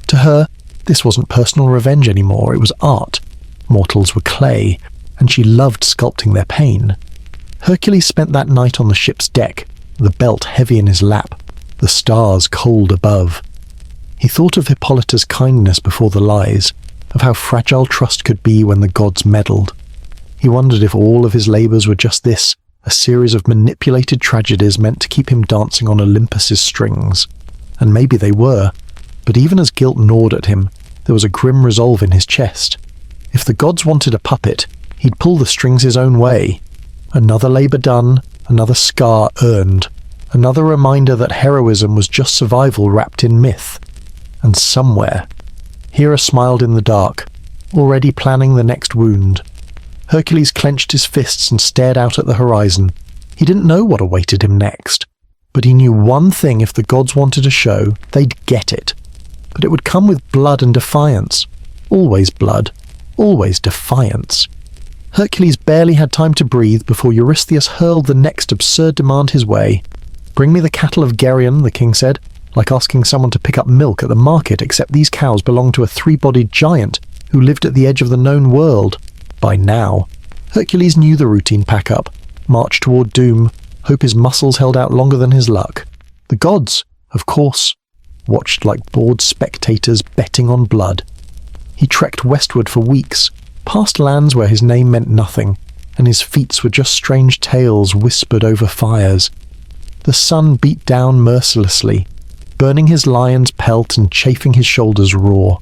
S1: To her, this wasn't personal revenge anymore, it was art. Mortals were clay, and she loved sculpting their pain. Hercules spent that night on the ship's deck, the belt heavy in his lap, the stars cold above. He thought of Hippolyta's kindness before the lies, of how fragile trust could be when the gods meddled. He wondered if all of his labours were just this, a series of manipulated tragedies meant to keep him dancing on Olympus's strings. And maybe they were, but even as guilt gnawed at him, there was a grim resolve in his chest. If the gods wanted a puppet, he'd pull the strings his own way. Another labour done, another scar earned, another reminder that heroism was just survival wrapped in myth. And somewhere, Hera smiled in the dark, already planning the next wound. Hercules clenched his fists and stared out at the horizon. He didn't know what awaited him next, but he knew one thing: if the gods wanted a show, they'd get it. But it would come with blood and defiance. Always blood, always defiance. Hercules barely had time to breathe before Eurystheus hurled the next absurd demand his way. "Bring me the cattle of Geryon," the king said, like asking someone to pick up milk at the market, except these cows belonged to a three-bodied giant who lived at the edge of the known world. By now, Hercules knew the routine pack-up, march toward doom, hope his muscles held out longer than his luck. The gods, of course, watched like bored spectators betting on blood. He trekked westward for weeks, past lands where his name meant nothing, and his feats were just strange tales whispered over fires. The sun beat down mercilessly, burning his lion's pelt and chafing his shoulders raw.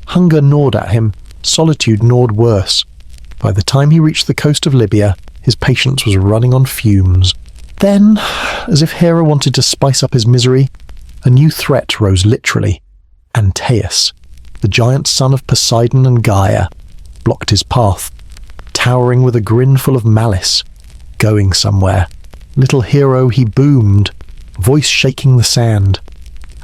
S1: Hunger gnawed at him, solitude gnawed worse. By the time he reached the coast of Libya, his patience was running on fumes. Then, as if Hera wanted to spice up his misery, a new threat rose literally. Antaeus, the giant son of Poseidon and Gaia, blocked his path, towering with a grin full of malice. Going somewhere. Little hero, he boomed, voice shaking the sand.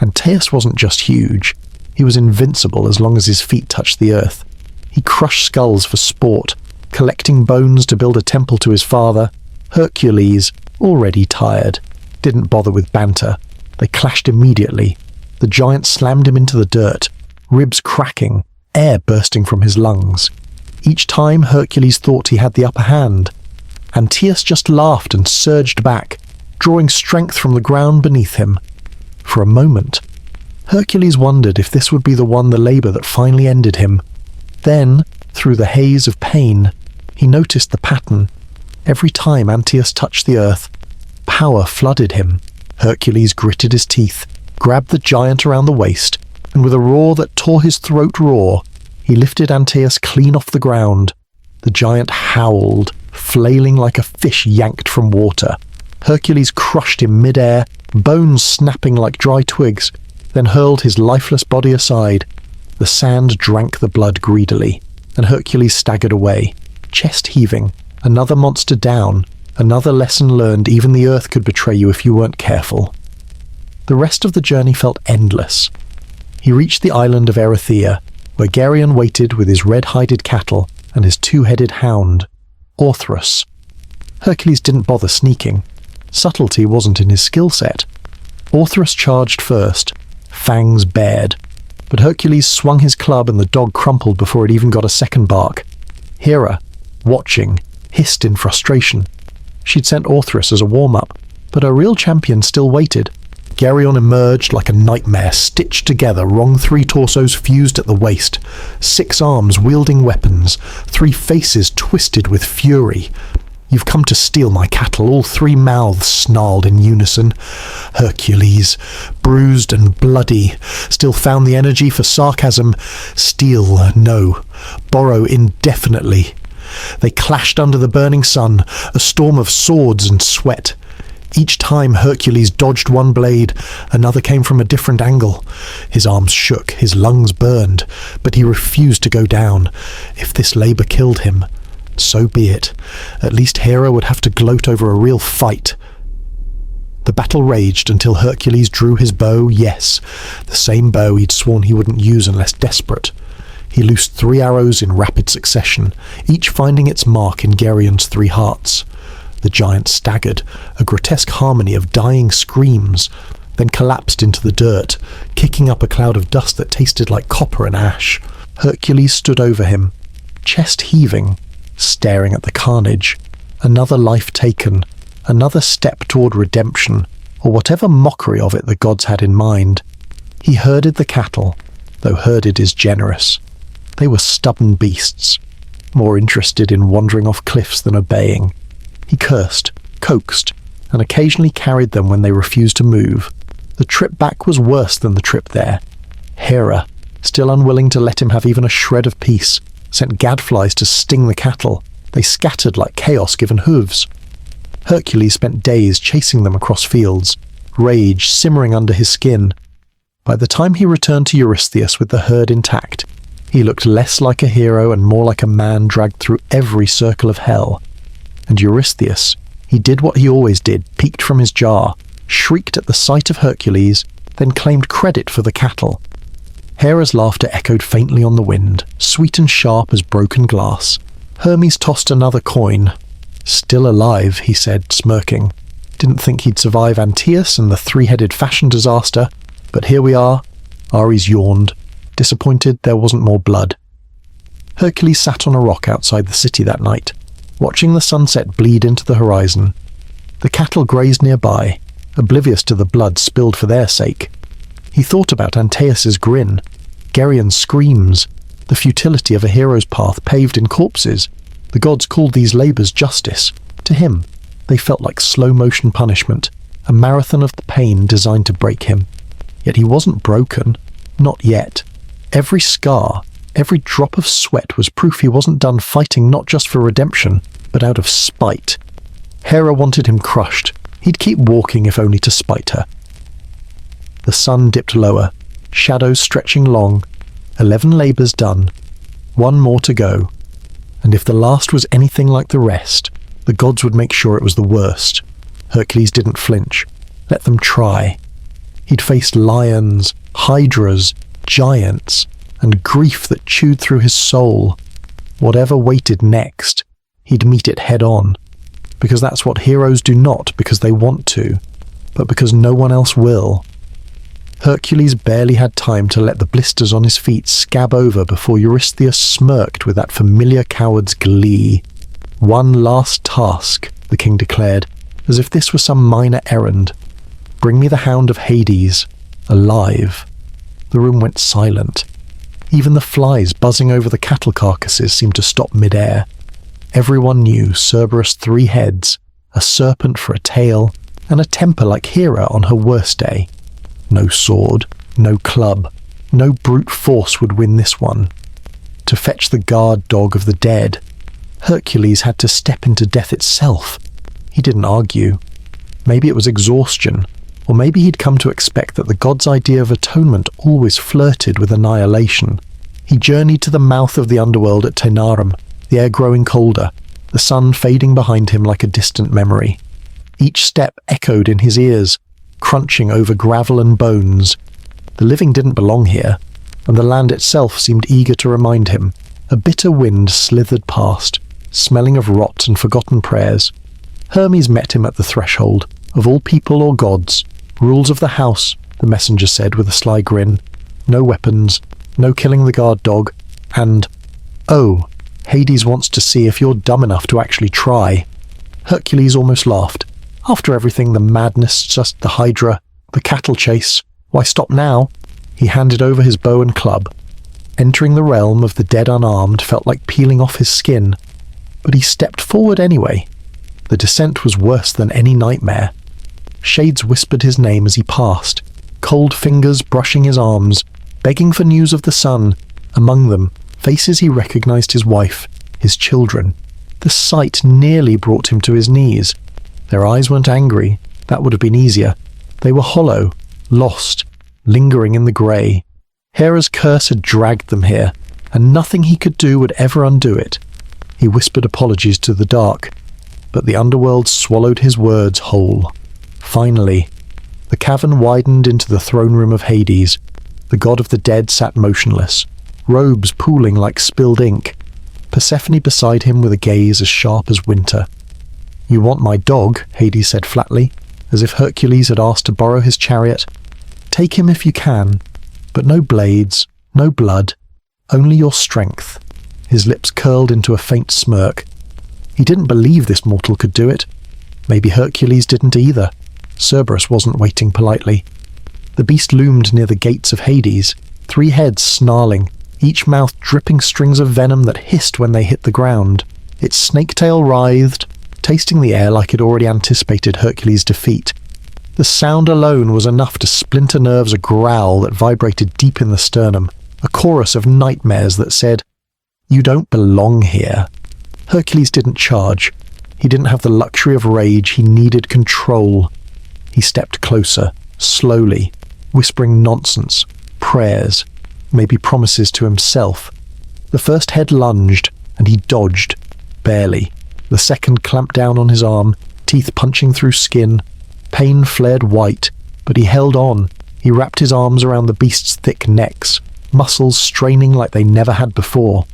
S1: Antaeus wasn't just huge. He was invincible as long as his feet touched the earth. He crushed skulls for sport, collecting bones to build a temple to his father. Hercules, already tired, didn't bother with banter. They clashed immediately. The giant slammed him into the dirt, ribs cracking, air bursting from his lungs. Each time Hercules thought he had the upper hand. Antaeus just laughed and surged back, drawing strength from the ground beneath him. For a moment, Hercules wondered if this would be the labour that finally ended him. Then, through the haze of pain, he noticed the pattern. Every time Antaeus touched the earth, power flooded him. Hercules gritted his teeth, grabbed the giant around the waist, and with a roar that tore his throat raw, he lifted Antaeus clean off the ground. The giant howled, flailing like a fish yanked from water. Hercules crushed him mid-air, bones snapping like dry twigs, then hurled his lifeless body aside. The sand drank the blood greedily, and Hercules staggered away, chest heaving. Another monster down, another lesson learned: even the earth could betray you if you weren't careful. The rest of the journey felt endless. He reached the island of Erythea, where Geryon waited with his red-hided cattle and his two-headed hound, Orthrus. Hercules didn't bother sneaking. Subtlety wasn't in his skill set. Orthrus charged first, fangs bared, but Hercules swung his club and the dog crumpled before it even got a second bark. Hera, watching, hissed in frustration. She'd sent Orthrus as a warm-up, but her real champion still waited. Geryon emerged like a nightmare, stitched together, wrong three torsos fused at the waist, 6 arms wielding weapons, 3 faces twisted with fury. You've come to steal my cattle, all three mouths snarled in unison. Hercules, bruised and bloody, still found the energy for sarcasm. Steal, no. Borrow indefinitely. They clashed under the burning sun, a storm of swords and sweat. Each time Hercules dodged one blade, another came from a different angle. His arms shook, his lungs burned, but he refused to go down. If this labour killed him, so be it. At least Hera would have to gloat over a real fight. The battle raged until Hercules drew his bow, yes, the same bow he'd sworn he wouldn't use unless desperate. He loosed 3 arrows in rapid succession, each finding its mark in Gerion's 3 hearts. The giant staggered, a grotesque harmony of dying screams, then collapsed into the dirt, kicking up a cloud of dust that tasted like copper and ash. Hercules stood over him, chest heaving, staring at the carnage. Another life taken, another step toward redemption, or whatever mockery of it the gods had in mind. He herded the cattle, though herded is generous. They were stubborn beasts, more interested in wandering off cliffs than obeying. He cursed, coaxed, and occasionally carried them when they refused to move. The trip back was worse than the trip there. Hera, still unwilling to let him have even a shred of peace, sent gadflies to sting the cattle. They scattered like chaos given hooves. Hercules spent days chasing them across fields, rage simmering under his skin. By the time he returned to Eurystheus with the herd intact, he looked less like a hero and more like a man dragged through every circle of hell. And Eurystheus, he did what he always did, peeked from his jar, shrieked at the sight of Hercules, then claimed credit for the cattle. Hera's laughter echoed faintly on the wind, sweet and sharp as broken glass. Hermes tossed another coin. Still alive, he said, smirking. Didn't think he'd survive Antaeus and the 3-headed fashion disaster, but here we are. Ares yawned, disappointed there wasn't more blood. Hercules sat on a rock outside the city that night, watching the sunset bleed into the horizon. The cattle grazed nearby, oblivious to the blood spilled for their sake. He thought about Antaeus's grin, Gerion's screams, the futility of a hero's path paved in corpses. The gods called these labours justice. To him, they felt like slow-motion punishment, a marathon of the pain designed to break him. Yet he wasn't broken, not yet. Every scar, every drop of sweat was proof he wasn't done fighting not just for redemption, but out of spite. Hera wanted him crushed. He'd keep walking if only to spite her. The sun dipped lower, shadows stretching long. 11 labours done. 1 more to go. And if the last was anything like the rest, the gods would make sure it was the worst. Hercules didn't flinch. Let them try. He'd faced lions, hydras, giants, and grief that chewed through his soul. Whatever waited next, he'd meet it head on. Because that's what heroes do, not because they want to, but because no one else will. Hercules barely had time to let the blisters on his feet scab over before Eurystheus smirked with that familiar coward's glee. "One last task," the king declared, as if this were some minor errand. "Bring me the hound of Hades, alive." The room went silent. Even the flies buzzing over the cattle carcasses seemed to stop mid-air. Everyone knew Cerberus' 3 heads, a serpent for a tail, and a temper like Hera on her worst day. No sword, no club, no brute force would win this one. To fetch the guard dog of the dead, Hercules had to step into death itself. He didn't argue. Maybe it was exhaustion, or maybe he'd come to expect that the god's idea of atonement always flirted with annihilation. He journeyed to the mouth of the underworld at Taenarum, the air growing colder, the sun fading behind him like a distant memory. Each step echoed in his ears, crunching over gravel and bones. The living didn't belong here, and the land itself seemed eager to remind him. A bitter wind slithered past, smelling of rot and forgotten prayers. Hermes met him at the threshold. Of all people or gods, rules of the house, the messenger said with a sly grin. No weapons, no killing the guard dog, and, "Oh, Hades wants to see if you're dumb enough to actually try." Hercules almost laughed. After everything, the madness, just the hydra, the cattle chase, why stop now? He handed over his bow and club. Entering the realm of the dead unarmed felt like peeling off his skin, but he stepped forward anyway. The descent was worse than any nightmare. Shades whispered his name as he passed, cold fingers brushing his arms, begging for news of the sun. Among them, faces he recognized: his wife, his children. The sight nearly brought him to his knees. Their eyes weren't angry. That would have been easier. They were hollow, lost, lingering in the grey. Hera's curse had dragged them here, and nothing he could do would ever undo it. He whispered apologies to the dark, but the underworld swallowed his words whole. Finally, the cavern widened into the throne room of Hades. The god of the dead sat motionless, robes pooling like spilled ink. Persephone beside him with a gaze as sharp as winter. "You want my dog," Hades said flatly, as if Hercules had asked to borrow his chariot. "Take him if you can, but no blades, no blood, only your strength." His lips curled into a faint smirk. He didn't believe this mortal could do it. Maybe Hercules didn't either. Cerberus wasn't waiting politely. The beast loomed near the gates of Hades, 3 heads snarling, each mouth dripping strings of venom that hissed when they hit the ground. Its snake tail writhed, tasting the air like it already anticipated Hercules' defeat. The sound alone was enough to splinter nerves, a growl that vibrated deep in the sternum, a chorus of nightmares that said, "You don't belong here." Hercules didn't charge. He didn't have the luxury of rage. He needed control. He stepped closer, slowly, whispering nonsense, prayers, maybe promises to himself. The first head lunged, and he dodged, barely. The second clamped down on his arm, teeth punching through skin. Pain flared white, but he held on. He wrapped his arms around the beast's thick necks, muscles straining like they never had before.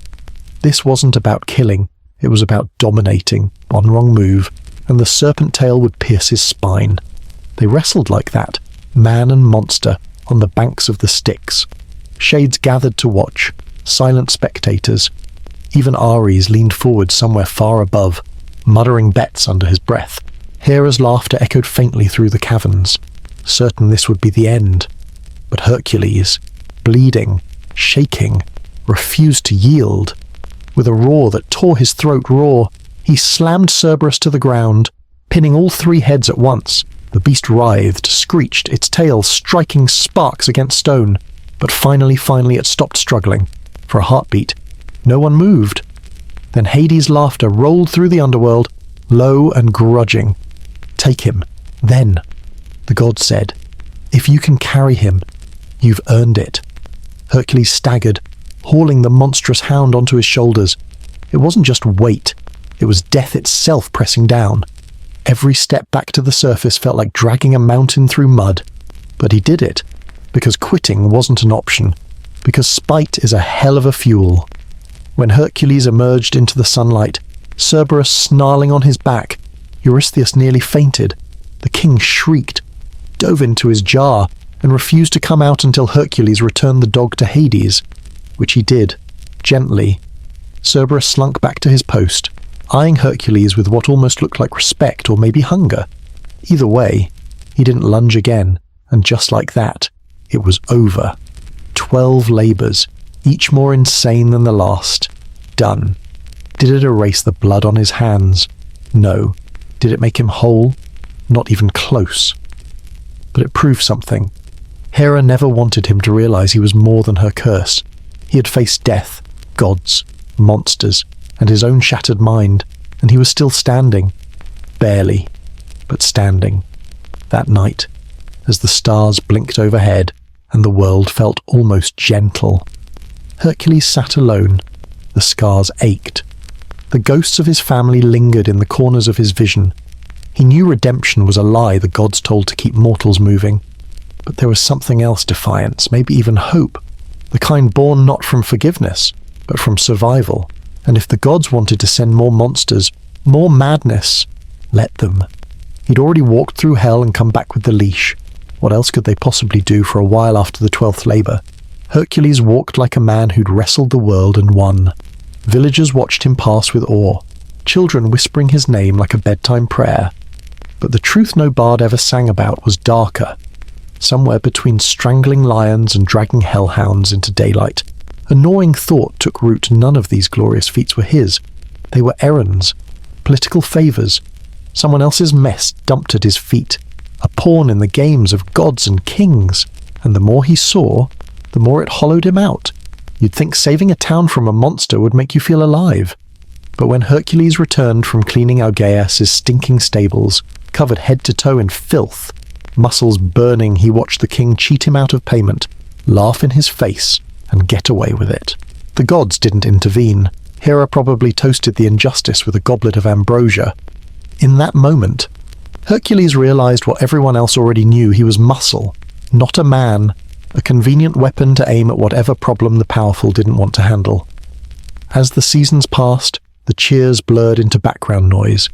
S1: This wasn't about killing. It was about dominating. One wrong move, and the serpent tail would pierce his spine. They wrestled like that, man and monster, on the banks of the Styx. Shades gathered to watch, silent spectators. Even Ares leaned forward somewhere far above, muttering bets under his breath. Hera's laughter echoed faintly through the caverns, certain this would be the end. But Hercules, bleeding, shaking, refused to yield. With a roar that tore his throat raw, he slammed Cerberus to the ground, pinning all 3 heads at once. The beast writhed, screeched, its tail striking sparks against stone. But finally it stopped struggling. For a heartbeat, no one moved. Then Hades' laughter rolled through the underworld, low and grudging. "Take him, then," the god said. "If you can carry him, you've earned it." Hercules staggered, hauling the monstrous hound onto his shoulders. It wasn't just weight, it was death itself pressing down. Every step back to the surface felt like dragging a mountain through mud. But he did it, because quitting wasn't an option, because spite is a hell of a fuel. When Hercules emerged into the sunlight, Cerberus snarling on his back, Eurystheus nearly fainted. The king shrieked, dove into his jar, and refused to come out until Hercules returned the dog to Hades, which he did, gently. Cerberus slunk back to his post, eyeing Hercules with what almost looked like respect or maybe hunger. Either way, he didn't lunge again, and just like that, it was over. 12 labours, each more insane than the last. Done. Did it erase the blood on his hands? No. Did it make him whole? Not even close. But it proved something. Hera never wanted him to realize he was more than her curse. He had faced death, gods, monsters, and his own shattered mind, and he was still standing. Barely, but standing. That night, as the stars blinked overhead and the world felt almost gentle, Hercules sat alone. The scars ached. The ghosts of his family lingered in the corners of his vision. He knew redemption was a lie the gods told to keep mortals moving. But there was something else: defiance, maybe even hope. The kind born not from forgiveness, but from survival. And if the gods wanted to send more monsters, more madness, let them. He'd already walked through hell and come back with the leash. What else could they possibly do for a while after the 12th labour? Hercules walked like a man who'd wrestled the world and won. Villagers watched him pass with awe, children whispering his name like a bedtime prayer. But the truth no bard ever sang about was darker. Somewhere between strangling lions and dragging hellhounds into daylight, a gnawing thought took root. None of these glorious feats were his. They were errands, political favours, someone else's mess dumped at his feet, a pawn in the games of gods and kings, and the more he saw, the more it hollowed him out. You'd think saving a town from a monster would make you feel alive. But when Hercules returned from cleaning Algaeus' stinking stables, covered head to toe in filth, muscles burning, he watched the king cheat him out of payment, laugh in his face, and get away with it. The gods didn't intervene. Hera probably toasted the injustice with a goblet of ambrosia. In that moment, Hercules realized what everyone else already knew: he was muscle, not a man, a convenient weapon to aim at whatever problem the powerful didn't want to handle. As the seasons passed, the cheers blurred into background noise.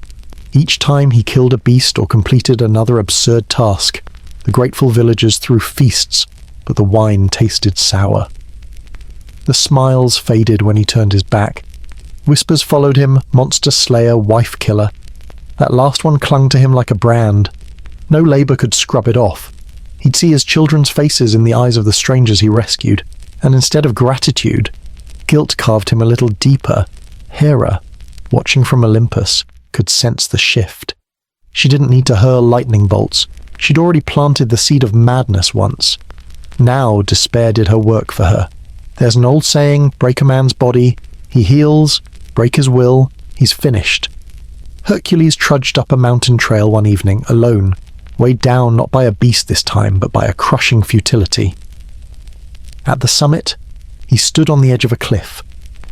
S1: Each time he killed a beast or completed another absurd task, the grateful villagers threw feasts, but the wine tasted sour. The smiles faded when he turned his back. Whispers followed him: monster slayer, wife killer. That last one clung to him like a brand. No labor could scrub it off. He'd see his children's faces in the eyes of the strangers he rescued, and instead of gratitude, guilt carved him a little deeper. Hera, watching from Olympus, could sense the shift. She didn't need to hurl lightning bolts. She'd already planted the seed of madness once. Now despair did her work for her. There's an old saying: break a man's body, he heals; break his will, he's finished. Hercules trudged up a mountain trail one evening, alone, weighed down not by a beast this time, but by a crushing futility. At the summit, he stood on the edge of a cliff.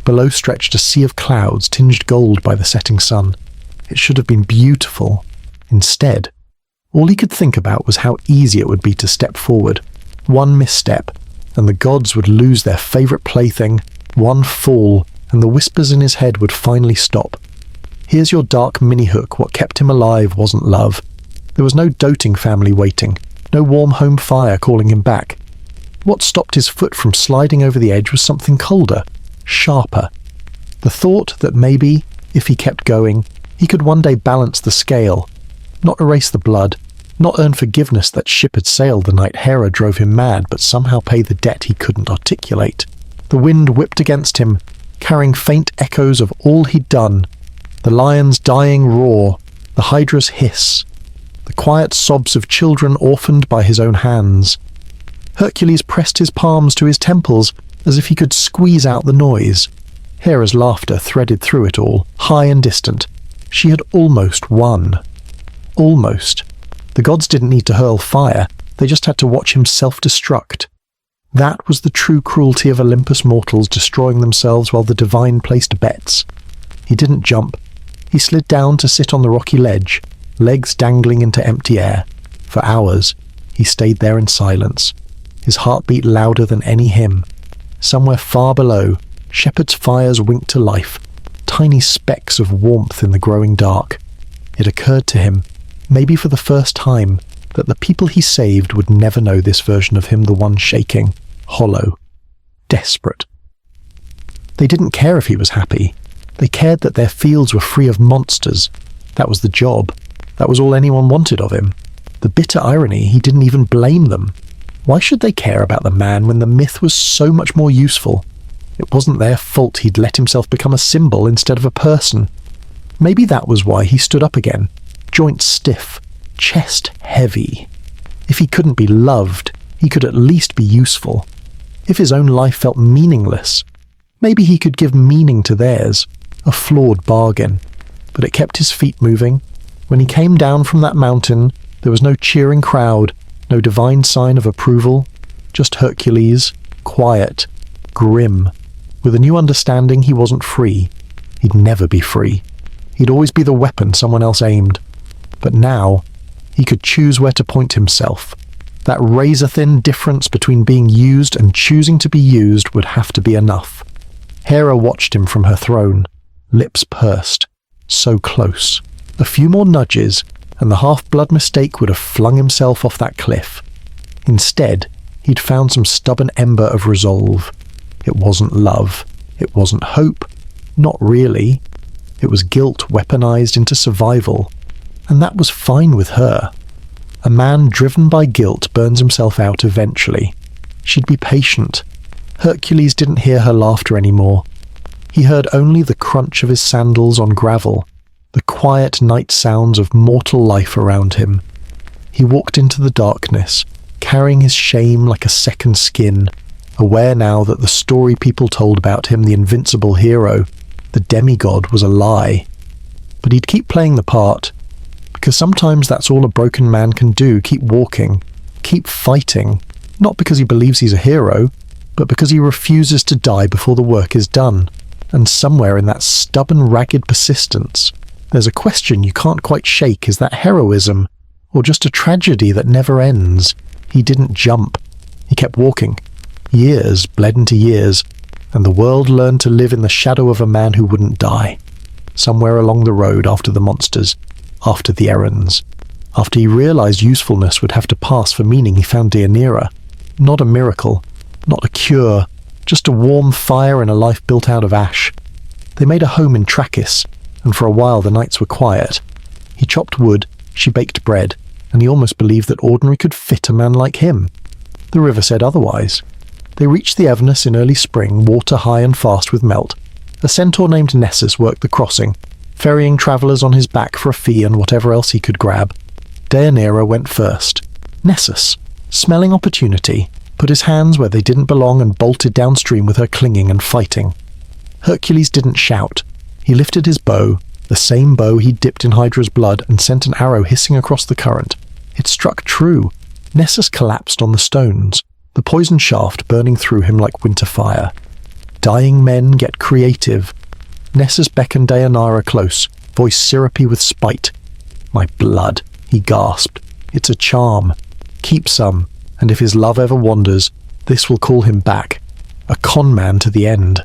S1: Below stretched a sea of clouds tinged gold by the setting sun. It should have been beautiful. Instead, all he could think about was how easy it would be to step forward. One misstep, and the gods would lose their favorite plaything. One fall, and the whispers in his head would finally stop. Here's your dark mini-hook. What kept him alive wasn't love. There was no doting family waiting, no warm home fire calling him back. What stopped his foot from sliding over the edge was something colder, sharper. The thought that maybe, if he kept going, he could one day balance the scale, not erase the blood, not earn forgiveness that ship had sailed the night Hera drove him mad, but somehow pay the debt he couldn't articulate. The wind whipped against him, carrying faint echoes of all he'd done: the lion's dying roar, the hydra's hiss, the quiet sobs of children orphaned by his own hands. Hercules pressed his palms to his temples as if he could squeeze out the noise. Hera's laughter threaded through it all, high and distant. She had almost won. Almost. The gods didn't need to hurl fire, they just had to watch him self-destruct. That was the true cruelty of Olympus mortals destroying themselves while the divine placed bets. He didn't jump. He slid down to sit on the rocky ledge, legs dangling into empty air. For hours, he stayed there in silence, his heart beat louder than any hymn. Somewhere far below, shepherds' fires winked to life, tiny specks of warmth in the growing dark. It occurred to him, maybe for the first time, that the people he saved would never know this version of him, the one shaking, hollow, desperate. They didn't care if he was happy. They cared that their fields were free of monsters. That was the job. That was all anyone wanted of him. The bitter irony, he didn't even blame them. Why should they care about the man when the myth was so much more useful? It wasn't their fault he'd let himself become a symbol instead of a person. Maybe that was why he stood up again, joints stiff, chest heavy. If he couldn't be loved, he could at least be useful. If his own life felt meaningless, maybe he could give meaning to theirs. A flawed bargain. But it kept his feet moving. When he came down from that mountain, there was no cheering crowd, no divine sign of approval, just Hercules, quiet, grim. With a new understanding, he wasn't free. He'd never be free. He'd always be the weapon someone else aimed. But now, he could choose where to point himself. That razor-thin difference between being used and choosing to be used would have to be enough. Hera watched him from her throne, lips pursed, so close. A few more nudges, and the half-blood mistake would have flung himself off that cliff. Instead, he'd found some stubborn ember of resolve. It wasn't love. It wasn't hope. Not really. It was guilt weaponized into survival. And that was fine with her. A man driven by guilt burns himself out eventually. She'd be patient. Hercules didn't hear her laughter anymore. He heard only the crunch of his sandals on gravel, the quiet night sounds of mortal life around him. He walked into the darkness, carrying his shame like a second skin, aware now that the story people told about him, the invincible hero, the demigod, was a lie. But he'd keep playing the part, because sometimes that's all a broken man can do, keep walking, keep fighting, not because he believes he's a hero, but because he refuses to die before the work is done. And somewhere in that stubborn, ragged persistence, there's a question you can't quite shake. Is that heroism, or just a tragedy that never ends? He didn't jump. He kept walking. Years bled into years, and the world learned to live in the shadow of a man who wouldn't die. Somewhere along the road, after the monsters, after the errands, after he realized usefulness would have to pass for meaning, he found Deianira. Not a miracle, not a cure, just a warm fire in a life built out of ash. They made a home in Trachis, and for a while the nights were quiet. He chopped wood, she baked bread, and he almost believed that ordinary could fit a man like him. The river said otherwise. They reached the Avernus in early spring, water high and fast with melt. A centaur named Nessus worked the crossing, ferrying travellers on his back for a fee and whatever else he could grab. Deianira went first. Nessus, smelling opportunity, put his hands where they didn't belong and bolted downstream with her clinging and fighting. Hercules didn't shout. He lifted his bow, the same bow he'd dipped in Hydra's blood, and sent an arrow hissing across the current. It struck true. Nessus collapsed on the stones, the poison shaft burning through him like winter fire. Dying men get creative. Nessus beckoned Deianira close, voice syrupy with spite. "My blood," he gasped. "It's a charm. Keep some, and if his love ever wanders, this will call him back. A con man to the end."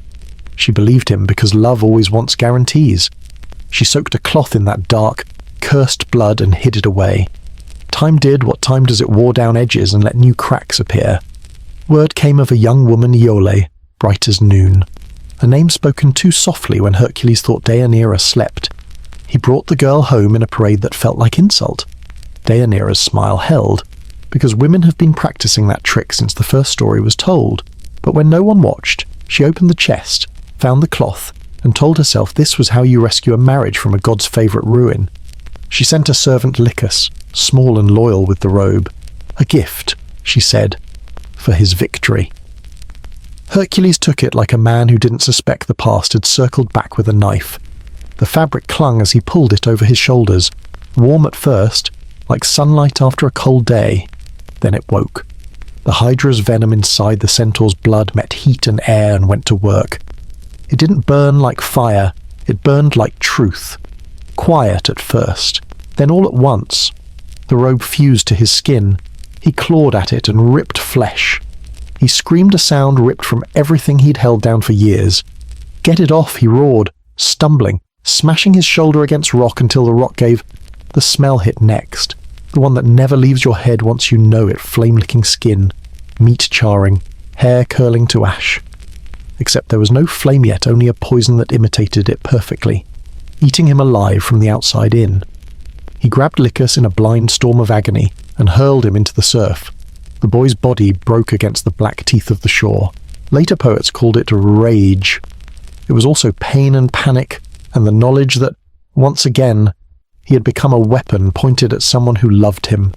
S1: She believed him because love always wants guarantees. She soaked a cloth in that dark, cursed blood and hid it away. Time did what time does, it wore down edges and let new cracks appear. Word came of a young woman, Iole, bright as noon. A name spoken too softly when Hercules thought Deianira slept. He brought the girl home in a parade that felt like insult. Deianira's smile held, because women have been practicing that trick since the first story was told. But when no one watched, she opened the chest, found the cloth, and told herself this was how you rescue a marriage from a god's favourite ruin. She sent a servant Lycus, small and loyal with the robe. A gift, she said, for his victory. Hercules took it like a man who didn't suspect the past had circled back with a knife. The fabric clung as he pulled it over his shoulders, warm at first, like sunlight after a cold day. Then it woke. The Hydra's venom inside the centaur's blood met heat and air and went to work. It didn't burn like fire, it burned like truth. Quiet at first, then all at once. The robe fused to his skin. He clawed at it and ripped flesh. He screamed a sound ripped from everything he'd held down for years. "Get it off," he roared, stumbling, smashing his shoulder against rock until the rock gave. The smell hit next, the one that never leaves your head once you know it, flame-licking skin, meat charring, hair curling to ash. Except there was no flame yet, only a poison that imitated it perfectly, eating him alive from the outside in. He grabbed Lycus in a blind storm of agony and hurled him into the surf. The boy's body broke against the black teeth of the shore. Later poets called it rage. It was also pain and panic, and the knowledge that, once again, he had become a weapon pointed at someone who loved him.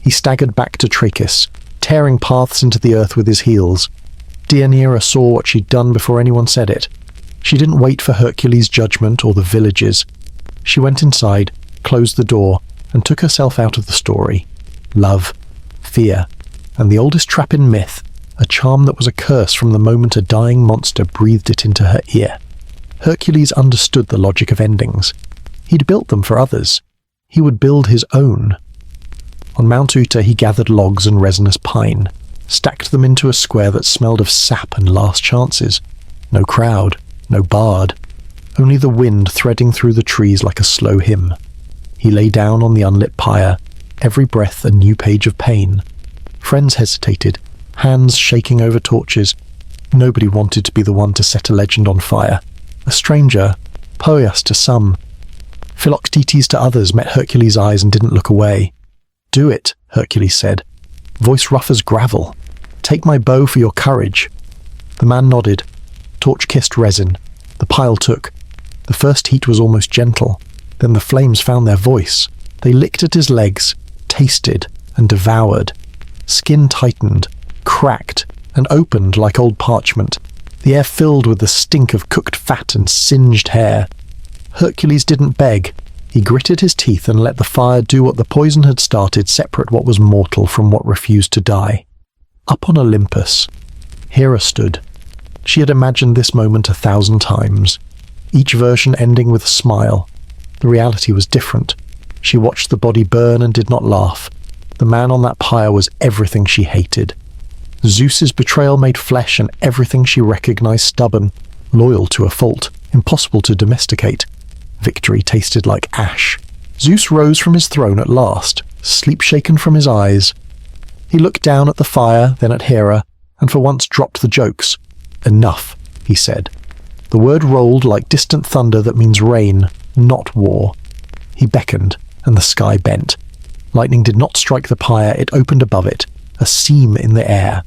S1: He staggered back to Trachis, tearing paths into the earth with his heels. Deianira saw what she'd done before anyone said it. She didn't wait for Hercules' judgment or the villages. She went inside, closed the door, and took herself out of the story. Love, fear, and the oldest trap in myth, a charm that was a curse from the moment a dying monster breathed it into her ear. Hercules understood the logic of endings. He'd built them for others. He would build his own. On Mount Uta he gathered logs and resinous pine, stacked them into a square that smelled of sap and last chances. No crowd, no bard, only the wind threading through the trees like a slow hymn. He lay down on the unlit pyre, every breath a new page of pain. Friends hesitated, hands shaking over torches. Nobody wanted to be the one to set a legend on fire. A stranger, Poias to some, Philoctetes to others, met Hercules' eyes and didn't look away. "Do it," Hercules said, voice rough as gravel. "Take my bow for your courage." The man nodded. Torch kissed resin. The pile took. The first heat was almost gentle. Then the flames found their voice. They licked at his legs, tasted, and devoured. Skin tightened, cracked, and opened like old parchment. The air filled with the stink of cooked fat and singed hair. Hercules didn't beg. He gritted his teeth and let the fire do what the poison had started, separate what was mortal from what refused to die. Up on Olympus, Hera stood. She had imagined this moment 1,000 times, each version ending with a smile. The reality was different. She watched the body burn and did not laugh. The man on that pyre was everything she hated. Zeus's betrayal made flesh and everything she recognized stubborn, loyal to a fault, impossible to domesticate. Victory tasted like ash. Zeus rose from his throne at last, sleep shaken from his eyes. He looked down at the fire, then at Hera, and for once dropped the jokes. Enough, he said. The word rolled like distant thunder that means rain, not war. He beckoned, and the sky bent. Lightning did not strike the pyre, it opened above it, a seam in the air.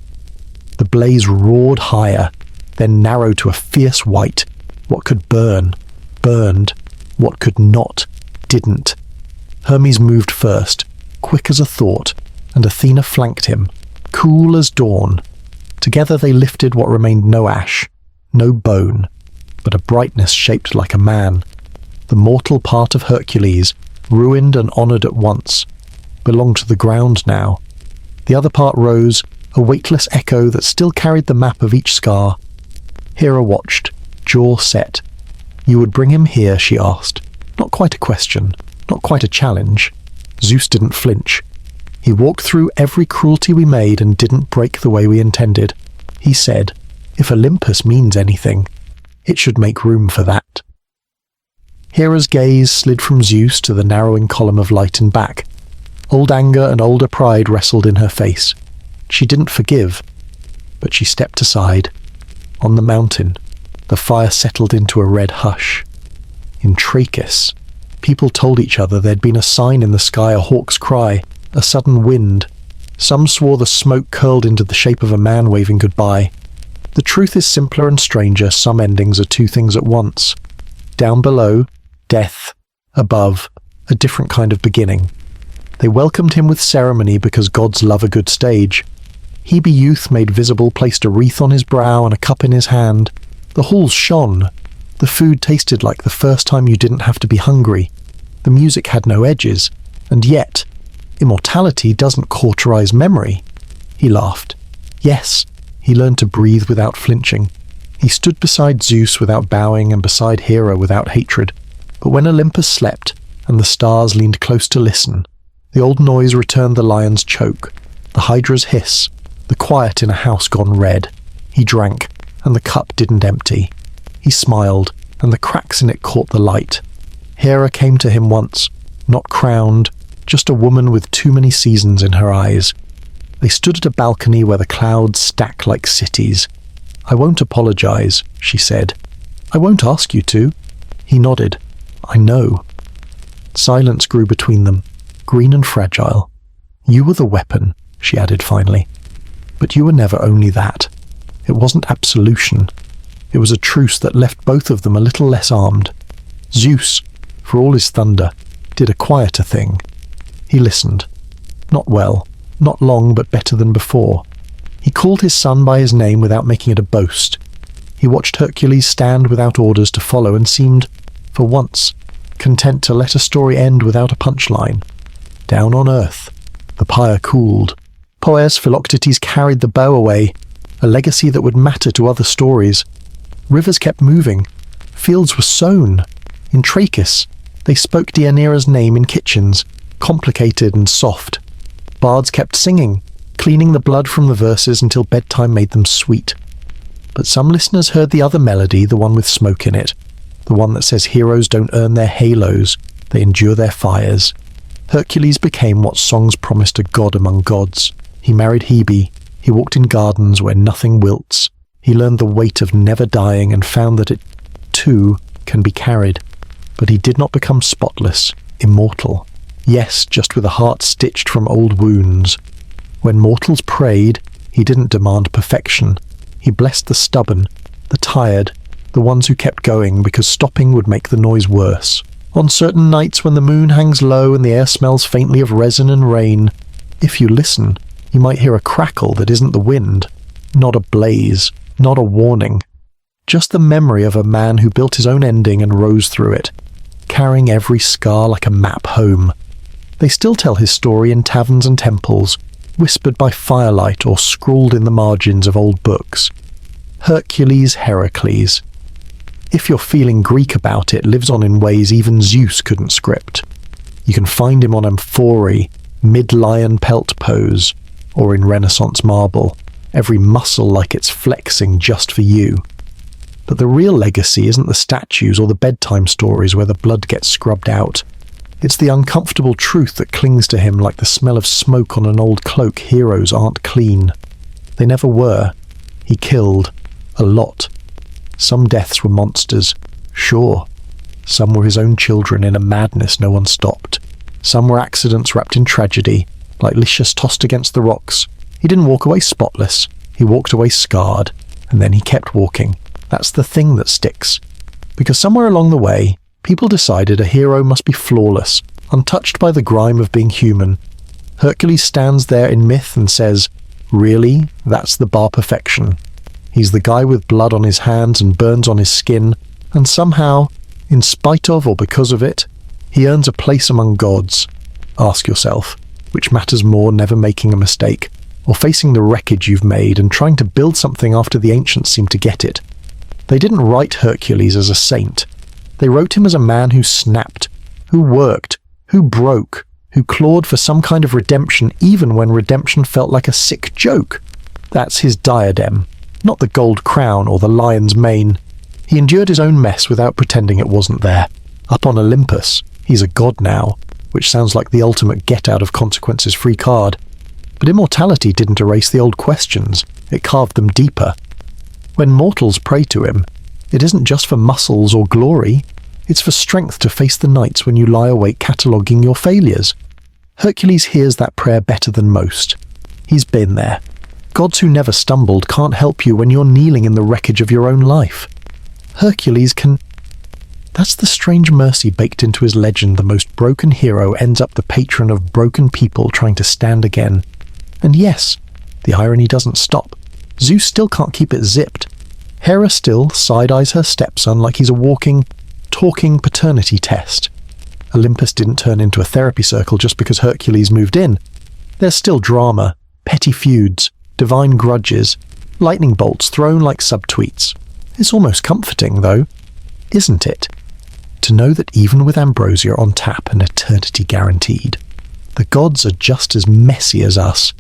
S1: The blaze roared higher, then narrowed to a fierce white. What could burn, burned. What could not, didn't. Hermes moved first, quick as a thought, and Athena flanked him, cool as dawn. Together they lifted what remained no ash, no bone, but a brightness shaped like a man. The mortal part of Hercules, ruined and honoured at once, belonged to the ground now. The other part rose, a weightless echo that still carried the map of each scar. Hera watched, jaw set. You would bring him here, she asked. Not quite a question, not quite a challenge. Zeus didn't flinch. He walked through every cruelty we made and didn't break the way we intended. He said, if Olympus means anything, it should make room for that. Hera's gaze slid from Zeus to the narrowing column of light and back. Old anger and older pride wrestled in her face. She didn't forgive, but she stepped aside. On the mountain, the fire settled into a red hush. In Trachis, people told each other there'd been a sign in the sky, a hawk's cry, a sudden wind. Some swore the smoke curled into the shape of a man waving goodbye. The truth is simpler and stranger. Some endings are two things at once. Down below, death. Above, a different kind of beginning. They welcomed him with ceremony because gods love a good stage. Hebe youth made visible placed a wreath on his brow and a cup in his hand. The halls shone. The food tasted like the first time you didn't have to be hungry. The music had no edges. And yet, immortality doesn't cauterize memory. He laughed. Yes, he learned to breathe without flinching. He stood beside Zeus without bowing and beside Hera without hatred. But when Olympus slept and the stars leaned close to listen, the old noise returned, the lion's choke, the hydra's hiss, the quiet in a house gone red. He drank, and the cup didn't empty. He smiled, and the cracks in it caught the light. Hera came to him once, not crowned, just a woman with too many seasons in her eyes. They stood at a balcony where the clouds stack like cities. I won't apologize, she said. I won't ask you to. He nodded. I know. Silence grew between them, green and fragile. You were the weapon, she added finally. But you were never only that. It wasn't absolution. It was a truce that left both of them a little less armed. Zeus, for all his thunder, did a quieter thing. He listened. Not well, not long, but better than before. He called his son by his name without making it a boast. He watched Hercules stand without orders to follow and seemed, for once, content to let a story end without a punchline. Down on earth, the pyre cooled. Poes Philoctetes carried the bow away, a legacy that would matter to other stories. Rivers kept moving. Fields were sown. In Trachis, they spoke Deianira's name in kitchens, complicated and soft. Bards kept singing, cleaning the blood from the verses until bedtime made them sweet. But some listeners heard the other melody, the one with smoke in it, the one that says heroes don't earn their halos, they endure their fires. Hercules became what songs promised a god among gods. He married Hebe. He walked in gardens where nothing wilts. He learned the weight of never dying and found that it, too, can be carried. But he did not become spotless, immortal. Yes, just with a heart stitched from old wounds. When mortals prayed, he didn't demand perfection. He blessed the stubborn, the tired, the ones who kept going because stopping would make the noise worse. On certain nights when the moon hangs low and the air smells faintly of resin and rain, if you listen, you might hear a crackle that isn't the wind, not a blaze, not a warning, just the memory of a man who built his own ending and rose through it, carrying every scar like a map home. They still tell his story in taverns and temples, whispered by firelight or scrawled in the margins of old books. Hercules, Heracles. If you're feeling Greek about it, lives on in ways even Zeus couldn't script. You can find him on amphorae, mid-lion pelt pose, or in Renaissance marble, every muscle like it's flexing just for you. But the real legacy isn't the statues or the bedtime stories where the blood gets scrubbed out. It's the uncomfortable truth that clings to him like the smell of smoke on an old cloak. Heroes aren't clean. They never were. He killed. A lot. Some deaths were monsters. Sure. Some were his own children in a madness no one stopped. Some were accidents wrapped in tragedy, like Lycius tossed against the rocks. He didn't walk away spotless. He walked away scarred. And then he kept walking. That's the thing that sticks. Because somewhere along the way, people decided a hero must be flawless, untouched by the grime of being human. Hercules stands there in myth and says, really, that's the bar perfection. He's the guy with blood on his hands and burns on his skin, and somehow, in spite of or because of it, he earns a place among gods. Ask yourself, which matters more, never making a mistake, or facing the wreckage you've made and trying to build something after the ancients seemed to get it? They didn't write Hercules as a saint. They wrote him as a man who snapped, who worked, who broke, who clawed for some kind of redemption even when redemption felt like a sick joke. That's his diadem, not the gold crown or the lion's mane. He endured his own mess without pretending it wasn't there. Up on Olympus, he's a god now, which sounds like the ultimate get-out-of-consequences-free card. But immortality didn't erase the old questions, it carved them deeper. When mortals pray to him, it isn't just for muscles or glory, it's for strength to face the nights when you lie awake cataloguing your failures. Hercules hears that prayer better than most. He's been there. Gods who never stumbled can't help you when you're kneeling in the wreckage of your own life. Hercules can... That's the strange mercy baked into his legend. The most broken hero ends up the patron of broken people trying to stand again. And yes, the irony doesn't stop. Zeus still can't keep it zipped. Hera still side-eyes her stepson like he's a walking, talking paternity test. Olympus didn't turn into a therapy circle just because Hercules moved in. There's still drama, petty feuds, divine grudges, lightning bolts thrown like subtweets. It's almost comforting, though, isn't it? To know that even with ambrosia on tap and eternity guaranteed, the gods are just as messy as us.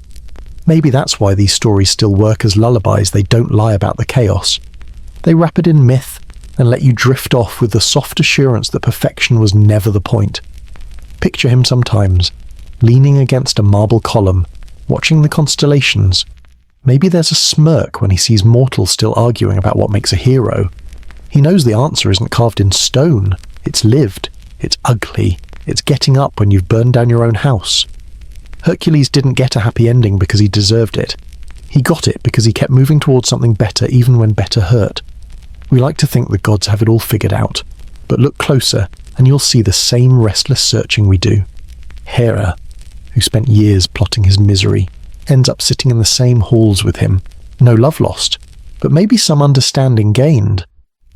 S1: Maybe that's why these stories still work as lullabies. They don't lie about the chaos. They wrap it in myth and let you drift off with the soft assurance that perfection was never the point. Picture him sometimes, leaning against a marble column, watching the constellations. Maybe there's a smirk when he sees mortals still arguing about what makes a hero. He knows the answer isn't carved in stone. It's lived. It's ugly. It's getting up when you've burned down your own house. Hercules didn't get a happy ending because he deserved it. He got it because he kept moving towards something better even when better hurt. We like to think the gods have it all figured out, but look closer and you'll see the same restless searching we do. Hera, who spent years plotting his misery, ends up sitting in the same halls with him. No love lost, but maybe some understanding gained.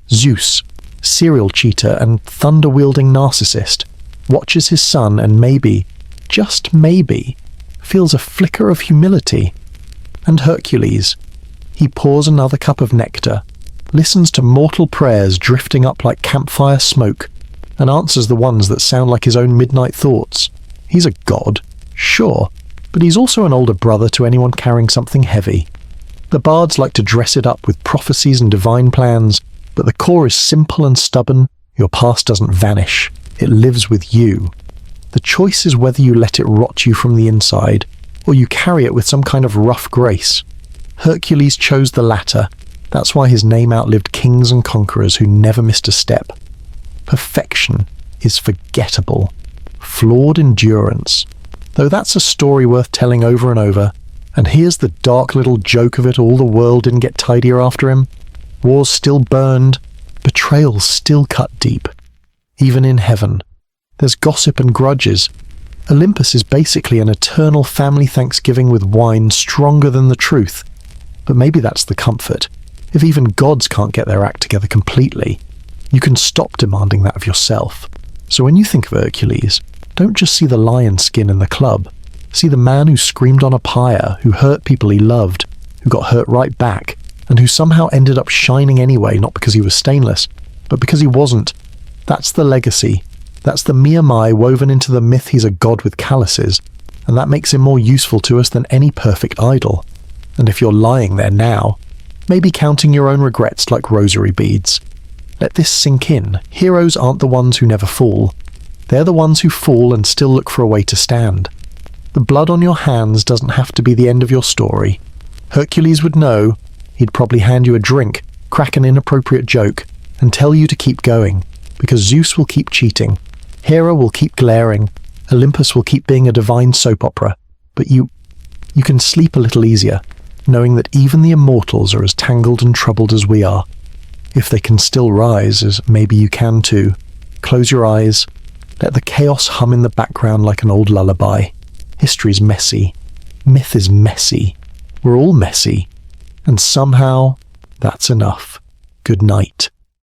S1: Zeus, serial cheater and thunder-wielding narcissist, watches his son and maybe, just maybe, feels a flicker of humility. And Hercules, he pours another cup of nectar, listens to mortal prayers drifting up like campfire smoke, and answers the ones that sound like his own midnight thoughts. He's a god, sure, but he's also an older brother to anyone carrying something heavy. The bards like to dress it up with prophecies and divine plans, but the core is simple and stubborn. Your past doesn't vanish. It lives with you. The choice is whether you let it rot you from the inside, or you carry it with some kind of rough grace. Hercules chose the latter. That's why his name outlived kings and conquerors who never missed a step. Perfection is forgettable. Flawed endurance. Though that's a story worth telling over and over. And here's the dark little joke of it all: the world didn't get tidier after him. Wars still burned. Betrayals still cut deep. Even in heaven, There's gossip and grudges. Olympus is basically an eternal family Thanksgiving with wine stronger than the truth. But maybe that's the comfort. If even gods can't get their act together completely, you can stop demanding that of yourself. So when you think of Hercules, don't just see the lion skin in the club. See the man who screamed on a pyre, who hurt people he loved, who got hurt right back, and who somehow ended up shining anyway, not because he was stainless, but because he wasn't. That's the legacy. That's the Miyamai woven into the myth he's a god with calluses, and that makes him more useful to us than any perfect idol. And if you're lying there now, maybe counting your own regrets like rosary beads. Let this sink in. Heroes aren't the ones who never fall. They're the ones who fall and still look for a way to stand. The blood on your hands doesn't have to be the end of your story. Hercules would know. He'd probably hand you a drink, crack an inappropriate joke, and tell you to keep going, because Zeus will keep cheating, Hera will keep glaring, Olympus will keep being a divine soap opera, but you can sleep a little easier, knowing that even the immortals are as tangled and troubled as we are. If they can still rise, as maybe you can too, close your eyes, let the chaos hum in the background like an old lullaby. History's messy. Myth is messy. We're all messy. And somehow, that's enough. Good night.